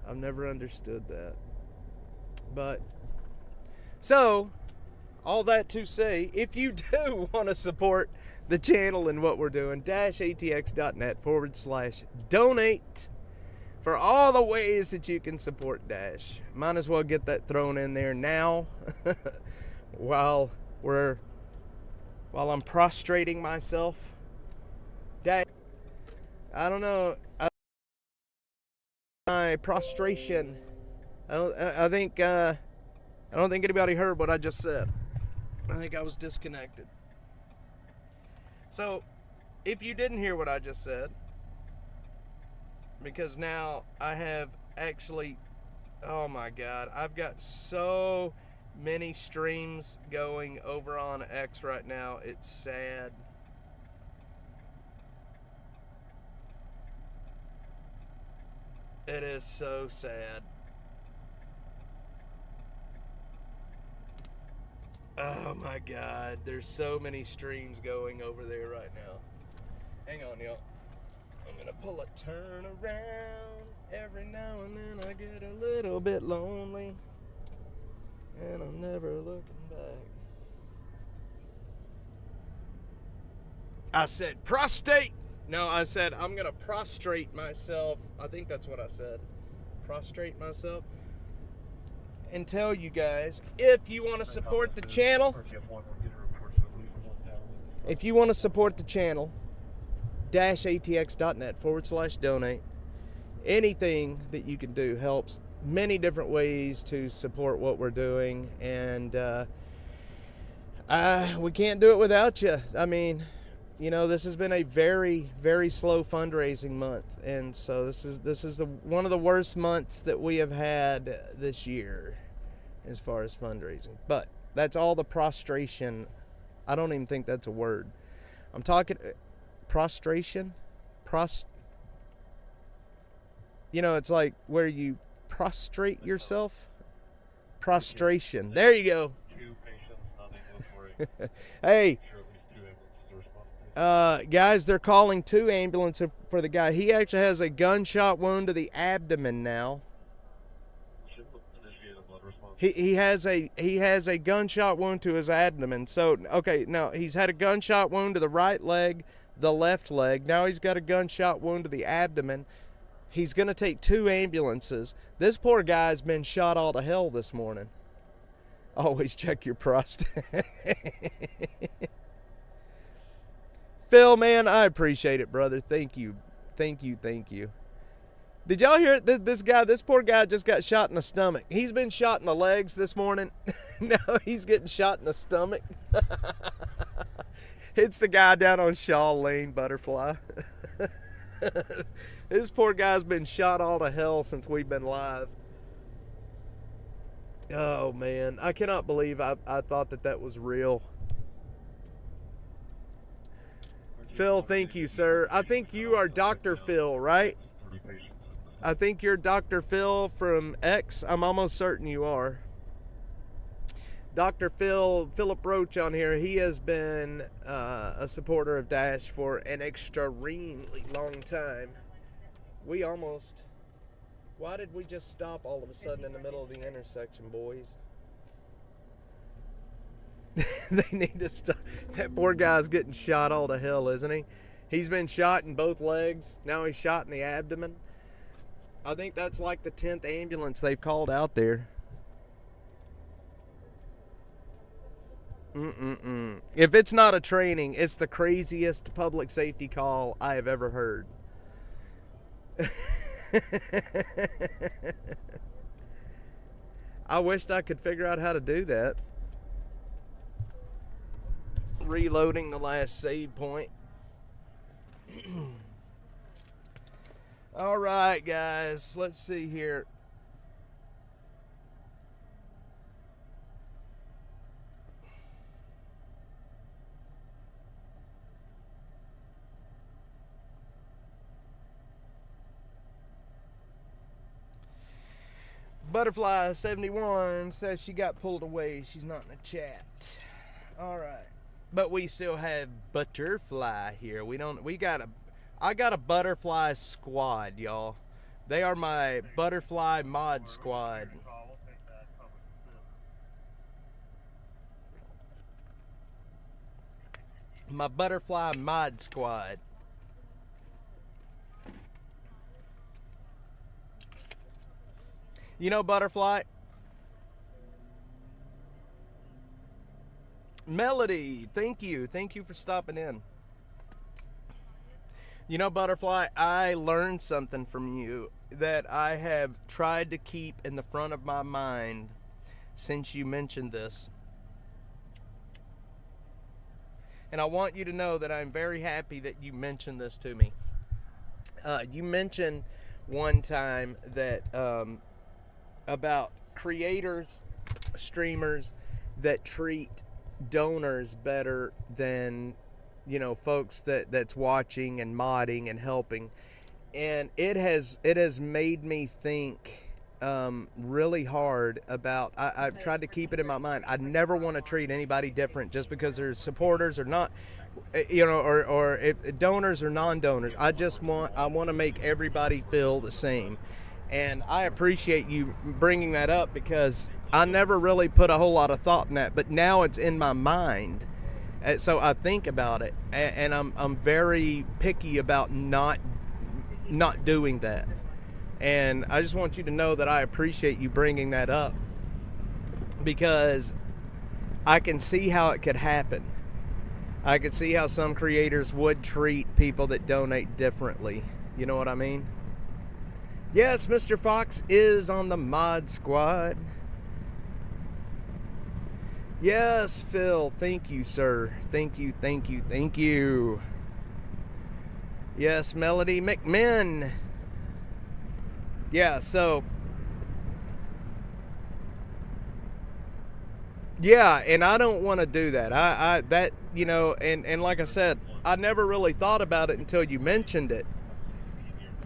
I've never understood that. But so, all that to say, if you do want to support the channel and what we're doing, dashatx.net/donate for all the ways that you can support Dash. Might as well get that thrown in there now while I'm prostrating myself. Dash, I don't know, my prostration. I don't think anybody heard what I just said. I think I was disconnected. So, if you didn't hear what I just said, because now I have actually, oh my God, I've got so many streams going over on X right now. It's sad. It is so sad. Oh my God, there's so many streams going over there right now. Hang on, y'all. I'm gonna pull a turn around. Every now and then I get a little bit lonely, and I'm never looking back. I said prostate. No, I said I'm gonna prostrate myself. I think that's what I said. Prostrate myself. And tell you guys, if you want to support the channel, dashatx.net/donate. Anything that you can do helps. Many different ways to support what we're doing, and we can't do it without you. I mean, you know, this has been a very, very slow fundraising month, and so this is one of the worst months that we have had this year as far as fundraising. But that's all the prostration. I don't even think that's a word. I'm talking prostration. It's like where you prostrate yourself. Prostration. There you go. Two patients not ambulatory. Hey, Sure, at least 2 ambulances to respond to. guys, they're calling 2 ambulances for the guy. He actually has a gunshot wound to the abdomen now. Should initiate a blood response. He has a gunshot wound to his abdomen. So okay, now he's had a gunshot wound to the right leg, the left leg. Now he's got a gunshot wound to the abdomen. He's gonna take 2 ambulances. This poor guy's been shot all to hell this morning. Always check your prostate. Phil, man, I appreciate it, brother. Thank you. Did y'all hear this poor guy just got shot in the stomach. He's been shot in the legs this morning. Now he's getting shot in the stomach. It's the guy down on Shaw Lane, Butterfly. This poor guy's been shot all to hell since we've been live. Oh, man. I cannot believe I thought that was real. Phil, thank you, sir. I think you are Dr. Phil, right? 30 patients. I think you're Dr. Phil from X. I'm almost certain you are. Dr. Philip Roach on here. He has been a supporter of Dash for an extremely long time. Why did we just stop all of a sudden in the middle of the intersection, boys? They need to stop. That poor guy's getting shot all to hell, isn't he? He's been shot in both legs. Now he's shot in the abdomen. I think that's like the 10th ambulance they've called out there. If it's not a training, it's the craziest public safety call I have ever heard. I wished I could figure out how to do that. Reloading the last save point. All right, guys, let's see here. Butterfly 71 says she got pulled away. She's not in the chat. All right. But we still have Butterfly here. I got a Butterfly squad, y'all. They are my Butterfly mod squad. My Butterfly mod squad. You know, Butterfly, Melody, thank you for stopping in. You know, Butterfly, I learned something from you that I have tried to keep in the front of my mind since you mentioned this. And I want you to know that I'm very happy that you mentioned this to me. You mentioned one time that about creators, streamers that treat donors better than, you know, folks that's watching and modding and helping. And it has made me think really hard about, I've tried to keep it in my mind. I never want to treat anybody different just because they're supporters or not, you know, or if donors or non-donors. I want to make everybody feel the same. And I appreciate you bringing that up because I never really put a whole lot of thought in that, but now it's in my mind. So I think about it, and I'm very picky about not doing that. And I just want you to know that I appreciate you bringing that up because I can see how it could happen. I could see how some creators would treat people that donate differently. You know what I mean? Yes, Mr. Fox is on the mod squad. Yes, Phil. Thank you, sir. Thank you. Yes, Melody McMinn. Yeah, so. Yeah, and I don't want to do that. That, you know, and like I said, I never really thought about it until you mentioned it.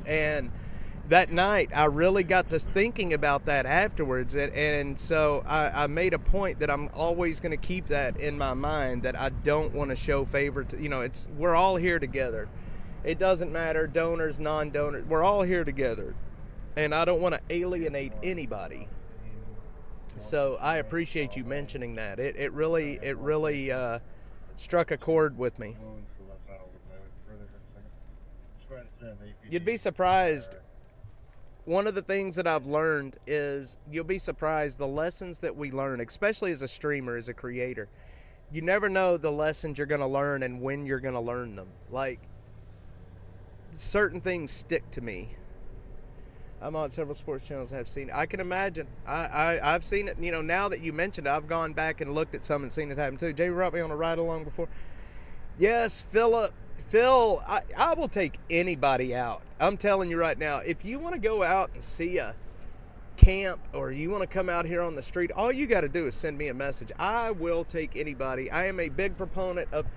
And that night, I really got to thinking about that afterwards. And so I made a point that I'm always going to keep that in my mind, that I don't want to show favor to, we're all here together. It doesn't matter, donors, non-donors, we're all here together. And I don't want to alienate anybody. So I appreciate you mentioning that. It really struck a chord with me. You'd be surprised. One of the things that I've learned is you'll be surprised the lessons that we learn, especially as a streamer, as a creator. You never know the lessons you're going to learn and when you're going to learn them. Like, certain things stick to me. I'm on several sports channels I've seen. I can imagine. I've seen it, now that you mentioned it, I've gone back and looked at some and seen it happen too. Jay brought me on a ride along before. Yes, Phil, I will take anybody out. I'm telling you right now, if you want to go out and see a camp or you want to come out here on the street, all you got to do is send me a message. I will take anybody. I am a big proponent of,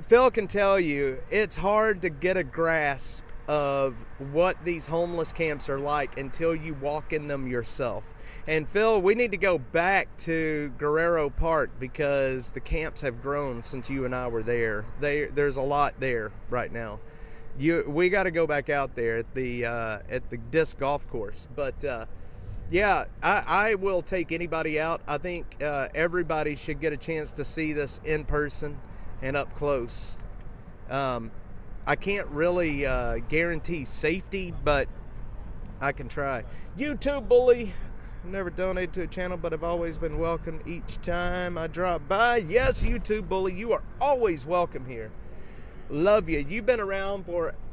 Phil can tell you, it's hard to get a grasp of what these homeless camps are like until you walk in them yourself. And Phil, we need to go back to Guerrero Park because the camps have grown since you and I were there. There's a lot there right now. We got to go back out there at the disc golf course. But yeah, I will take anybody out. I think everybody should get a chance to see this in person and up close. I can't really guarantee safety, but I can try. YouTube Bully. Never donated to a channel, but I've always been welcome each time I drop by. Yes, YouTube Bully, you are always welcome here. Love you. You've been around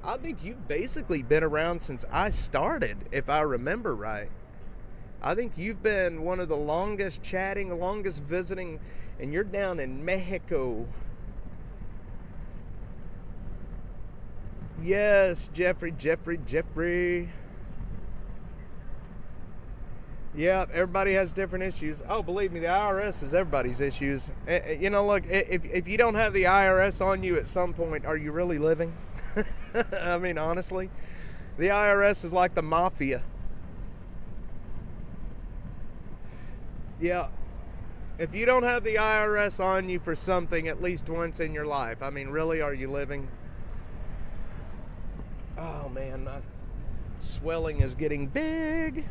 I think you've basically been around since I started, if I remember right. I think you've been one of the longest chatting, longest visiting, and you're down in Mexico. Yes, Jeffrey. Yeah, everybody has different issues. Oh, believe me, the IRS is everybody's issues. Look, if you don't have the IRS on you at some point, are you really living? I mean, honestly, the IRS is like the mafia. Yeah, if you don't have the IRS on you for something at least once in your life, I mean, really, are you living? Oh, man, my swelling is getting big.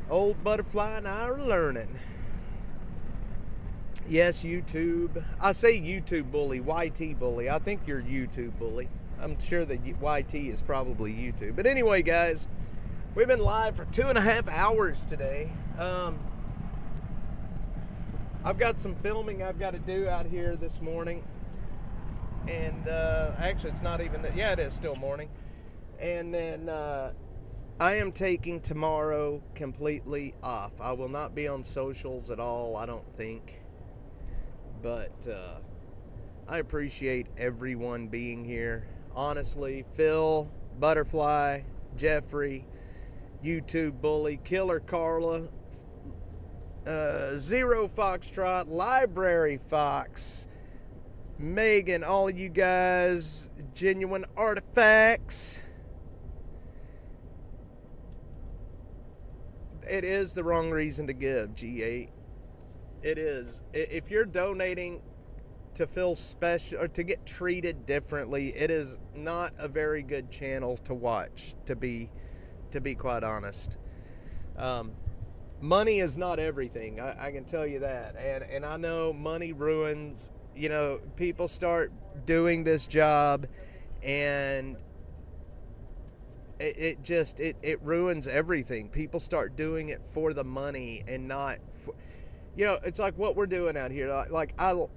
Old Butterfly and I are learning. Yes, YouTube. I say YouTube Bully, YT Bully. I think you're YouTube Bully. I'm sure that YT is probably YouTube. But anyway, guys, we've been live for 2.5 hours today. I've got some filming I've got to do out here this morning. And actually, it's not even that. Yeah, it is still morning. And then I am taking tomorrow completely off. I will not be on socials at all, I don't think. But I appreciate everyone being here. Honestly, Phil, Butterfly, Jeffrey, YouTube Bully, Killer Carla, Zero Foxtrot, Library Fox, Megan, all of you guys, Genuine Artifacts. It is the wrong reason to give, G8. It is. If you're donating to feel special or to get treated differently, it is not a very good channel to watch, to be quite honest. Money is not everything. I can tell you that. And I know money ruins, people start doing this job and it ruins everything. People start doing it for the money and not for, it's like what we're doing out here. Like I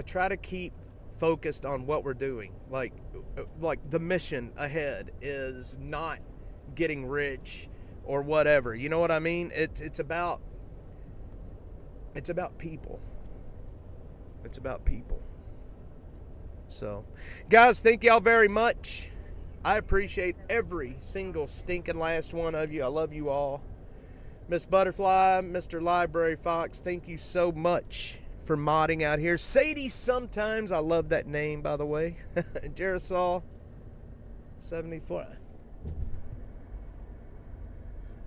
try to keep focused on what we're doing. Like the mission ahead is not getting rich or whatever. You know what I mean? It's about people. It's about people. So, guys, thank y'all very much. I appreciate every single stinking last one of you. I love you all. Miss Butterfly, Mr. Library Fox, thank you so much for modding out here. Sadie sometimes. I love that name, by the way. Jerosol 74.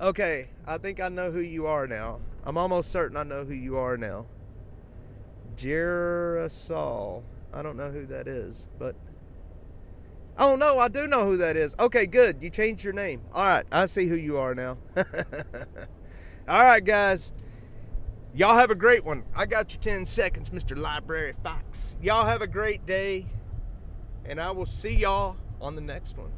Okay, I think I know who you are now. I'm almost certain I know who you are now. Jerosol. I don't know who that is, but... Oh, no, I do know who that is. Okay, good. You changed your name. All right, I see who you are now. All right, guys. Y'all have a great one. I got your 10 seconds, Mr. Library Fox. Y'all have a great day, and I will see y'all on the next one.